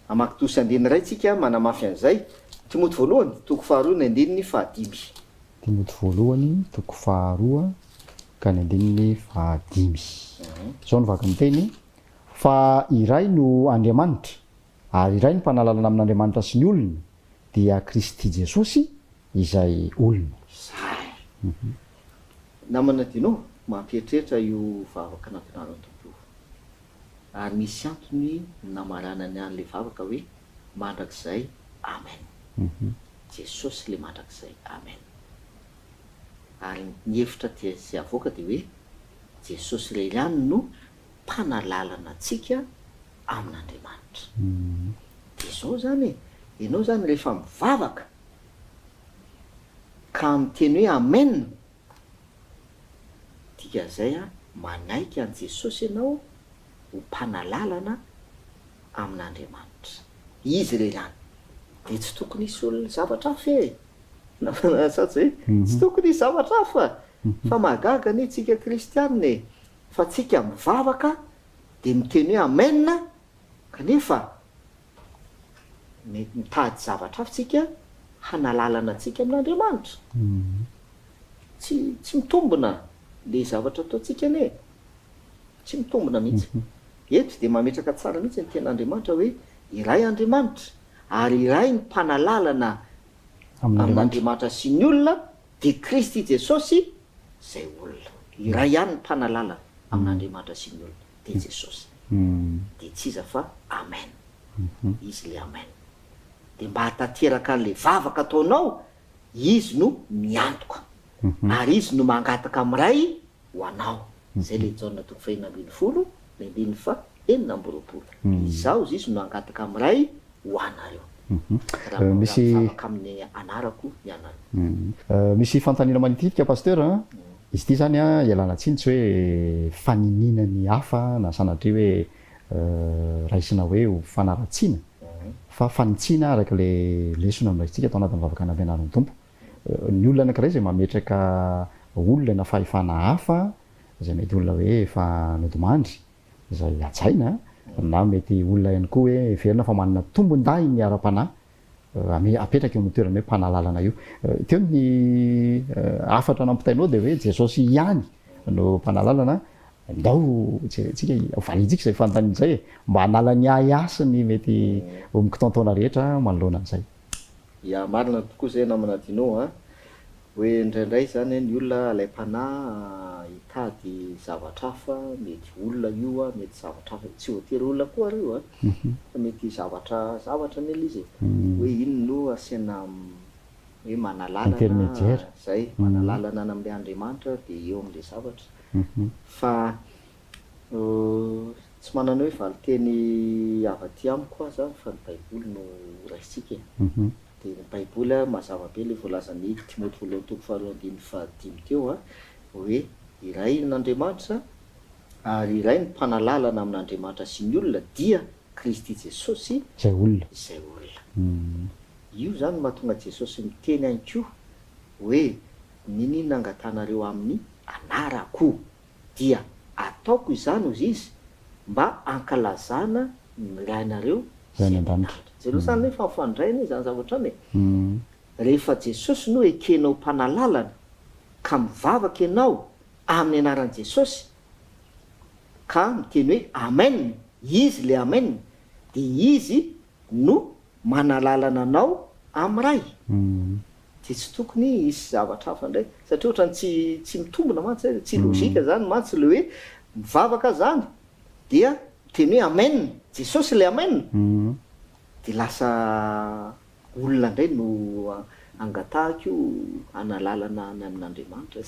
amaky tosy andiny ray tsika manamafy an'izay timoty voalohany toko 2 ny andininy 5 timoty voalohany toko 2 ka ny andininy 5 zao ny vaky ny teny fa iray no andriamanitra ary iray ny mpanalalana amin'andriamanitra sy ny olona dia kristy jesosy izay olona namana dinao mampieritreritra io vavaka nampianaran'ny tompo ary misy antony namaranany an'le vavaka hoe mandrakizay amen jesosy le mandrakizay amen ary ny hevitra tia sy avoaka de hoe jesosy le ihany no mpanalalana atsika amin'andriamanitra de zao zany ianao zany rehefa mivavaka ka miteny hoe amen tika zay a manaiky an' jesosy ianao ho mpanalalana amin'andriamanitra izy le ihany de tsy tokony isy olona zavatra hafa satsy hoe tsy tokony isy zavatra hafa fa mahagaga ny tsika kristianina fa tsika mivavaka de miteny hoe amenna kanefa mitady zavatra hafa tsika hanalalana atsika amin'andriamanitra tsy mitombona le zavatra ataotsika ane tsy mitombona mihitsy eto de mametraka tsara mihitsy ny ten'andriamanitra hoe iray andriamanitra ary iray ny mpanalalana amin'andriamanitra sy ny olona de kristy jesosy zay olona iray ihany ny mpanalalana amin'andriamanitra sy ny olona de jesosy de tsy iza fa amen izy le amen de mba hatateraka an'le vavaka ataonao izy no miantoka ary izy no mangataka amiray ho anao zay le jaona toko fahinambiny folo le andiny fa enina ambyroapolo izao izy no angataka amiray ho anareo raha misy vavaka amin'ny anarako ny anareo misy fantaniana manititika pasteur izy ty zany a ialana tsiny tsy hoe fanininany hafa na sanatria hoe raisina hoe ho fanaratsiana fa fanitsiana araka le lesona amiraitsika atao anatin'ny vavaka nampianaran'ny tompo ny olona anankiray zay mametraka olona na fahefana hafa zay mety olona hoe efa nodimandry zay atsaina na mety olona ihany koa hoe verina fa manana tombon-dahy ny ara-panahy apetraka eo amin'ny toerana hoe mpanalalana io teo ny afatra nampitainao de hoe jesosy ihany no mpanalalana ndao tsika valitsika zay fanontaniana zay mba hanalany ahyasiny mety mikitontaona rehetra manoloana an'izay ya marina tokoa zay namanadinao a hoe indraindray zany ny olona alaim-panahy hitady zavatra hafa mety olona io a mety zavatra hafa tsy voatery olona koa reo a fa mety zavatra nela izy hoe ino no asiana hoe manalalana intermédiaire zay manalalana any amin'le Andriamanitra de eo amin'le zavatra fa tsy manana hoe valiteny avaty amiko aza fa ny baiboly no raisika de ny baiboly mazava be le voalazany Timothée voalohany toko faharoa andiny fahadimy teo a hoe iray n'Andriamanitra ary iray ny mpanalalana amin'Andriamanitra sy ny olona dia Kristy Jesosy zay olona io zany mahatonga Jesosy miteny anko hoe ninina angatanareo amin'ny anarako dia ataoko izany ozy izy mba ankalazana mirainareo zay andanitra zay loha zany hoe famfandraina izany zavatra any rehefa Jesosy no ekenao mpanalalana ka mivavaka ianao amin'ny anaran'i Jesosy ka miteny hoe amen izy le amen de izy no manalalana anao amiray de tsy tokony isy zavatra hafa ndray satria ohatrany tsy mitombona mantsy tsy logika zany mantsy le hoe mivavaka zany dia miteny hoe amen Jesosy le amen de lasa olona ndray no angatahako analalana any amin'Andriamanitra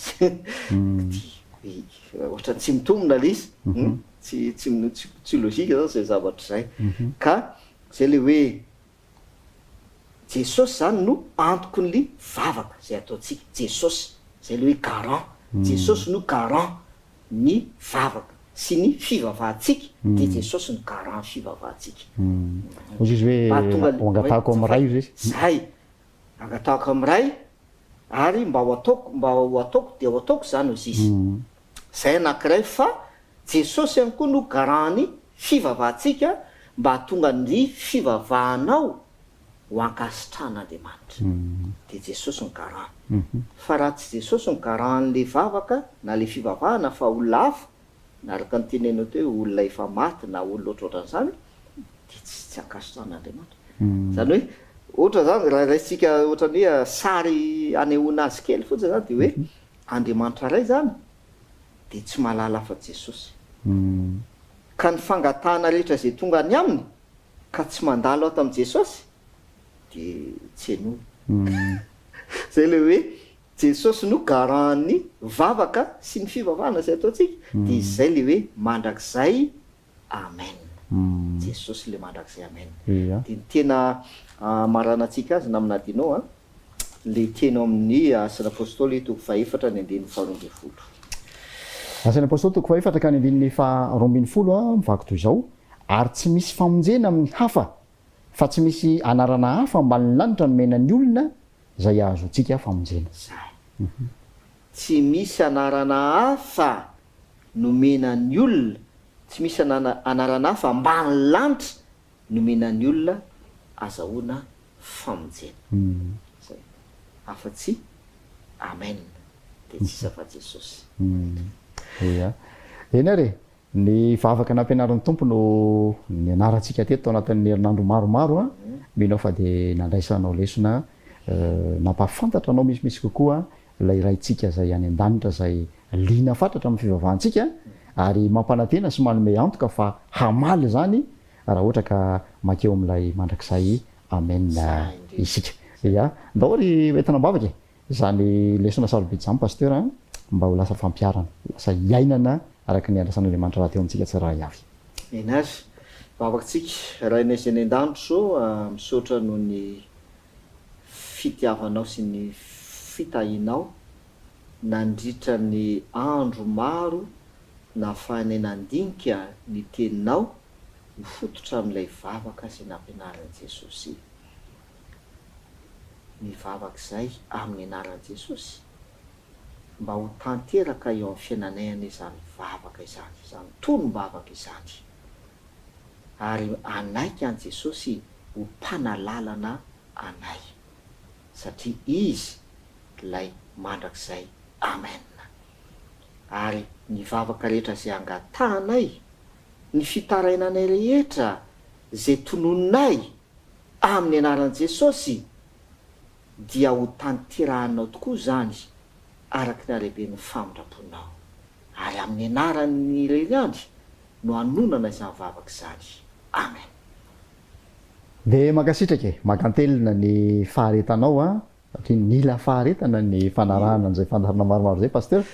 ohatrany tsy mitombona le izy tsy logika zany zay zavatra zay ka zay le hoe Jesosy zany no antoko ny vavaka zay ataotsika Jesosy zay le hoe garant Jesosy no garant ny vavaka sy ny fivavahantsika de Jesosy no garant fivavahantsika ozy izy hoe angatahako amiray io zay zay angatahako amiray ary mba ho ataoko de ho ataoko zany ozy izy zay anankiray fa Jesosy ihany koa no garant ny fivavahantsika mba hatonga ny fivavahanao ho ankasitran'Andriamanitra de Jesosy ny garant fa raha tsy Jesosy ny garant n'le vavaka na le fivavahana fa olona hafa na araka ny tenenao teo hoe olona efa maty na olona ohatrohatran'izany de tsy ankasitran'Andriamanitra zany hoe ohatra zany raha raisika ohatrany hoe sary anehoana azy kely fotsiny zany de hoe Andriamanitra ray zany de tsy mahalala fa Jesosy ka ny fangatahana rehetra zay tonga any aminy ka tsy mandalo ato amin'i Jesosy de tsy enono zay le hoe Jesosy no garant ny vavaka sy ny fivavahana zay ataotsika de izay le hoe mandrakizay amen Jesosy le mandrakizay amen de ny tena maranatsika azy naminadinao a le tena amin'ny asan'ny apôstôly toko faefatra ny andiny faharoambin'ny folo asan'ny apôstôly toko faefatra ka ny andiny faharoambin'ny folo a mivako toy izao ary tsy misy famonjena amin'ny hafa fa tsy misy anarana hafa ambany lanitra nomenany olona zay azo tsika famonjena zay tsy misy anarana hafa nomenany olona tsy misy anarana hafa ambany lanitra nomenany olona azahoana famonjena zay afa-tsy amen de tsisa fa Jesosy ia eny ary ny vavaka nampianaran'ny tompo no ny anarantsika teto tao anatin'ny herinandro maromaro a minao fa de nandraisanao lesona nampafantatra anao misimisy kokoa ilay raitsika zay any an-danitra zay lina fantatra amin'ny fivavahantsika ary mampanantena sy manome antoka fa hamaly zany raha ohatra ka makeo amin'ilay mandrakizay amena isika ia ndao ry entina mbavaka zany lesona sarobidy zany pasteur mba ho lasa fampiarana lasa iainana araka ny andrasan'andriamanitra raha teo amintsika tsy raha avy ena azy vavakantsika raha inaizy any an-danitro so misaotra noho ny fitiavanao sy ny fitahinao nandritra ny andro maro na afahanay nandinika ny teninao mifototra amin'ilay vavaka sy nampianaran'i Jesosy ny vavaka izay amin'ny anaran'i Jesosy mba ho tanteraka eo amin'ny fiainanay any izany vavaka izany izany tonom-bavaka izany ary anaiky an' Jesosy ho mpanalalana anay satria izy lay mandrakizay amen ary ny vavaka rehetra izay angatanay ny fitarainanay rehetra zay tononinay amin'ny anaran'i Jesosy dia ho tanterahanao tokoa zany araky ny alehibe ny famindraponao ary amin'ny anaran'ny reny no anonana izany vavaka izany amen de makasitraka makantelina ny faharetanao satria nila faharetana ny fanarahana an'izay fandarana maromaro zay pasteur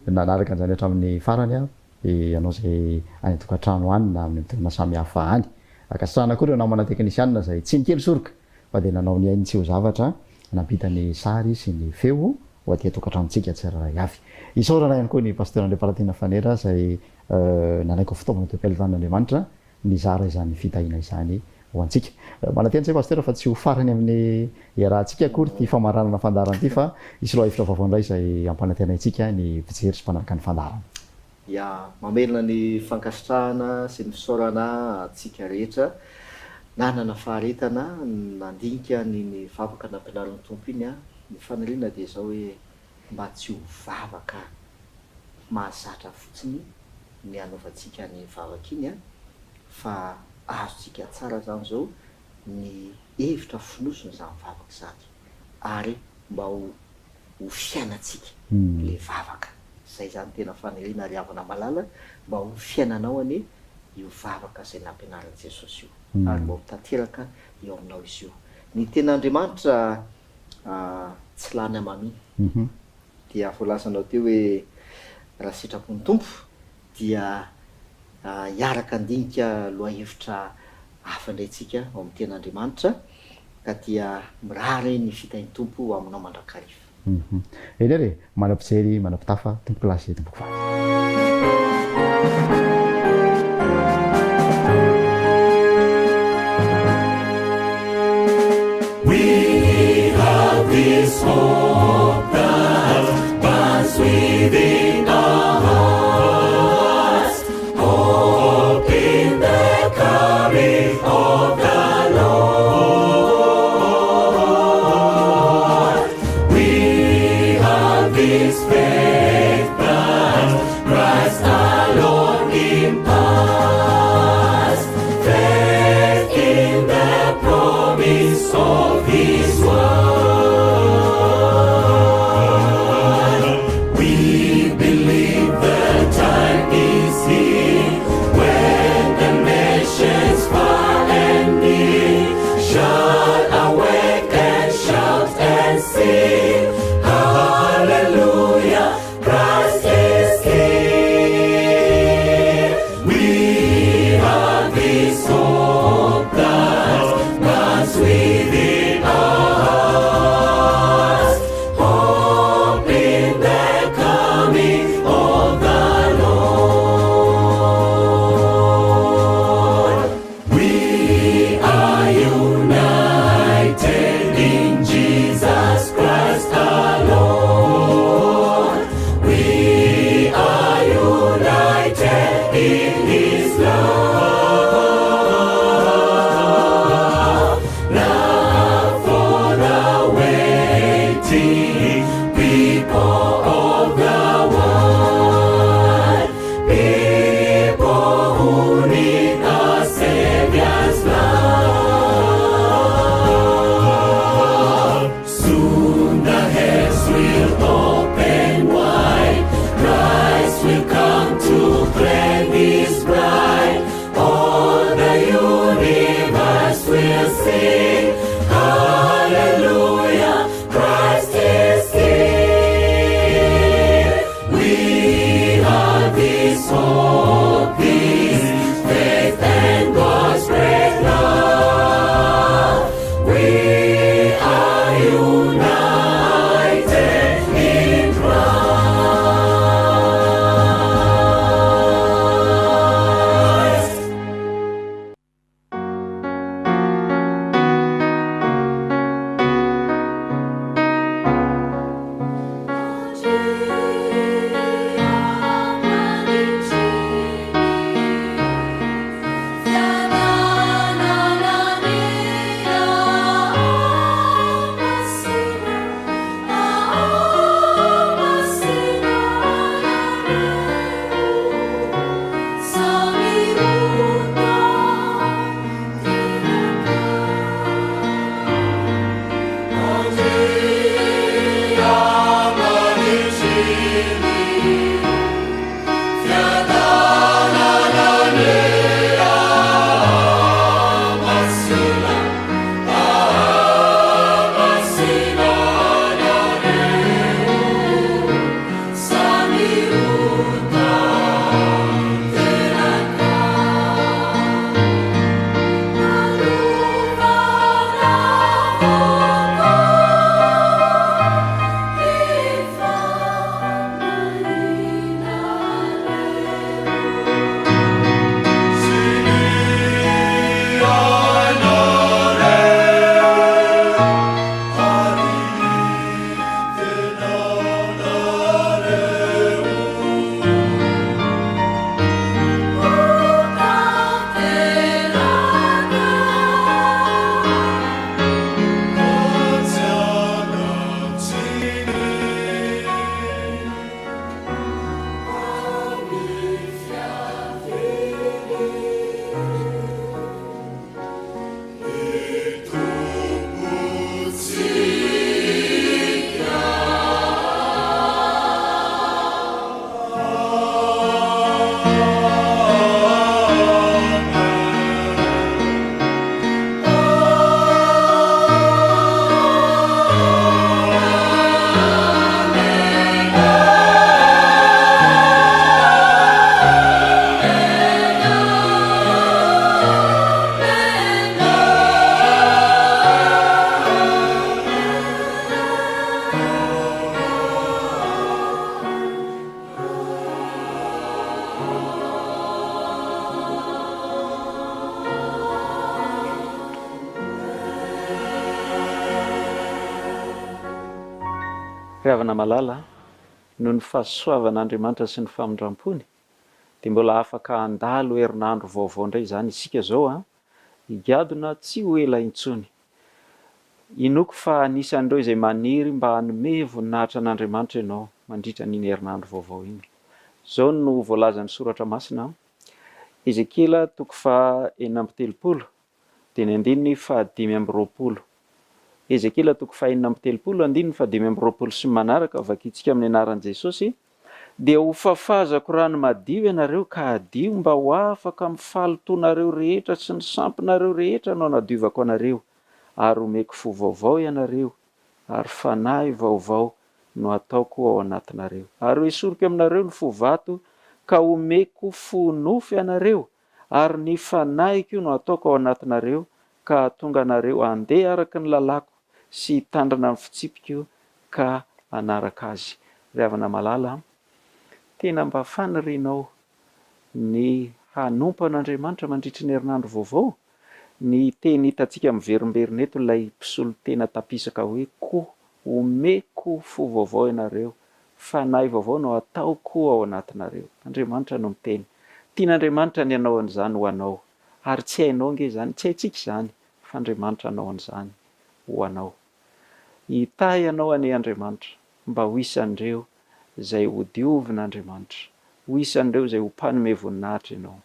nanaraka an'izany hatramin'ny farany ianao zay any tokantrano any na amin'ny tena samy hafa any akasitrahana koa ireo namana teknisianina zay tsy nikely soroka fa de nanao ny ainy tsy ho zavatra nampita ny sary sy ny feo ho aty tokantranontsika tsy raha avy isaorana ihany koa ny pasteur André Palatina Fanera zay nanaiko fitaovana toam-pialovan'Andriamanitra ny zara izany fitahina izany ho antsika manateny zay pasteur fa tsy ho farany amin'ny iarahantsika akory ty famaranana fandarana ty fa isy loha hevitra vaovao indray zay ampanantenaitsika ny fijery sy mpanaraka ny fandarana ya mamelona ny fankasitrahana sy ny fisaorana atsika rehetra nanana faharetana nandinika ny vavaka nampianaran'ny tompo iny ny fanaliana dia zao hoe mba tsy ho vavaka mahazatra fotsiny ny anaovantsika ny vavaka iny fa azontsika tsara zany zao ny hevitra finosony zany vavaka zany ary mba ho fiainatsika le vavaka zay zany tena fanaliana ary havana malala mba ho fiainanao any io vavaka zay nampianaran'i Jesosy io ary mba ho tanteraka eo aminao izy io ny ten'Andriamanitra tsy lany amami dia voalasanao teo hoe raha sitrapon'ny tompo dia hiaraka andinika loha hevitra hafa indraytsika ao amin'ny ten'Andriamanitra ka dia mirary ny fitahin'ny tompo aminao mandrakariva eny ary manam-pijery manam-pitafa tompoko lasy tompoko faly We have this hope that burns within our hearts, hope in the coming of the Lord. We have this faith that Christ alone ry havana malala noho ny fahasoavan'andriamanitra sy ny famindrampony dia mbola afaka handalo herinandro vaovao indray zany isika zao a higadona tsy ho ela intsony. Inoko fa anisan'ireo izay maniry mba hanome voninahitra an'andriamanitra ianao mandritra n'iny herinandro vaovao iny. Zao no voalazan'ny soratra masina Ezekela 4:13 dia ny 5:20. Ezekela 4:13 5:20 sy manaraka vakitsika amin'ny anaran'i Jesosy. Dia ho fafazako rano madio ianareo ka adio mba ho afaka mifalotonareo rehetra sy ny sampinareo rehetra no anadiovako anareo, ary omeko fo vaovao ianareo, ary fanahy vaovao no ataoko ao anatinareo, ary esoriko aminareo ny fo vato ka omeko fo nofo ianareo, ary ny fanahiko no ataoko ao anatinareo ka hatonga anareo andeha araka ny lalako sy tandrana amin'ny fitsipiko ka anaraka azy. Ry havana malala, tena mba fanirianao ny hanompo an'Andriamanitra mandritra ny herinandro vaovao. Ny teny hitantsika miverimberina eto ilay mpisolo tena tapisaka hoe ko omeko fo vaovao ianareo, fanahy vaovao no ataoko ao anatinareo. Andriamanitra no miteny. Tian'Andriamanitra ny hanao an'izany ho anao, ary tsy hainao nge zany, tsy haintsika izany, fa Andriamanitra hanao an'izany ho anao. Hitahy ianao ane Andriamanitra mba ho isan'ireo izay ho diovin'Andriamanitra, ho isan'ireo izay ho mpanome voninahitra ianao.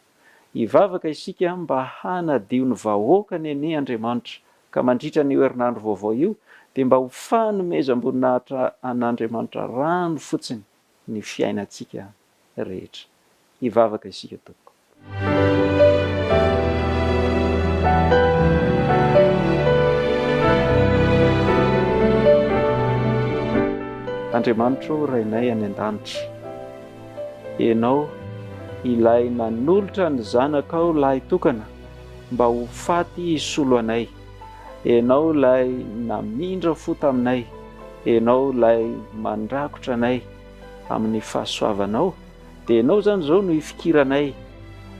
Hivavaka isika mba hanadio ny vahoaka ny ane Andriamanitra ka mandritra ny herinandro vaovao io dia mba ho fanomezam-boninahitra an'Andriamanitra rano fotsiny ny fiainantsika rehetra. Hivavaka isika tompoko. Andriamanitra rainay any an-danitra, ianao ilay nanolotra ny zanakao lahy tokana mba ho faty hisolo anay. Ianao ilay namindra fo taminay, ianao ilay mandrakotra anay amin'ny fahasoavanao, dia ianao zany zao no ifikiranay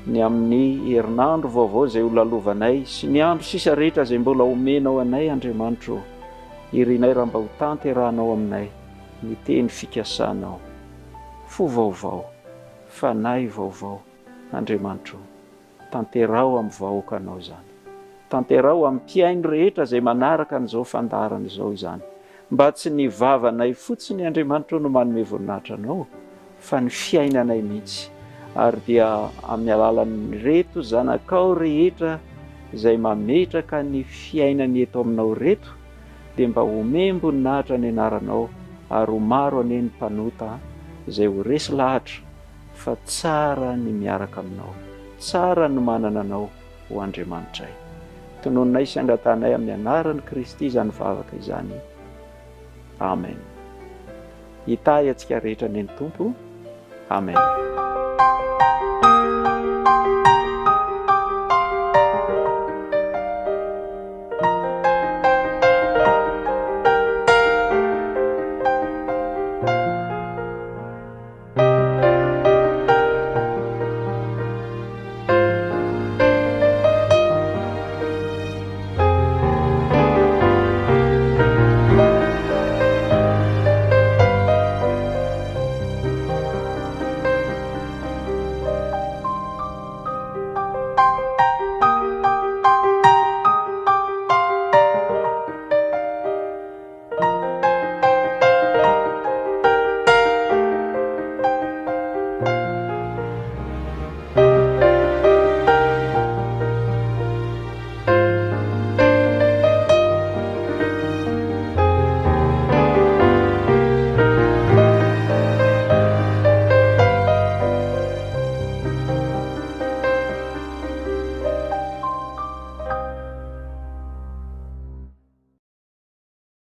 ny amin'ny herinandro vaovao izay ho lalovanay sy ny andro sisa rehetra izay mbola omenao anay. Andriamanitra, irinay raha mba ho tanterahanao aminay ny teny fikasanao, fo vaovao, fanahy vaovao. Andriamanitra, tanterao amin'ny vahoakanao zany, tanterao amin'ny mpiaino rehetra izay manaraka an'izao fandaharana izao izany, mba tsy ny vavanay fotsiny Andriamanitra no manome voninahitra anao, fa ny fiainanay mihitsy. Ary dia amin'ny alalan'ny reto zanakao rehetra izay mametraka ny fiainany eto aminao reto, dia mba omem-boninahitra ny anaranao, ary ho maro ane ny mpanota izay ho resy lahatra fa tsara ny miaraka aminao, tsara ny manana anao ho Andriamanitray. Tonononay sy angatanay amin'ny anaran'i Kristy izany vavaka izany. Amen. Hitahy antsika rehetra ny Tompo. Amen.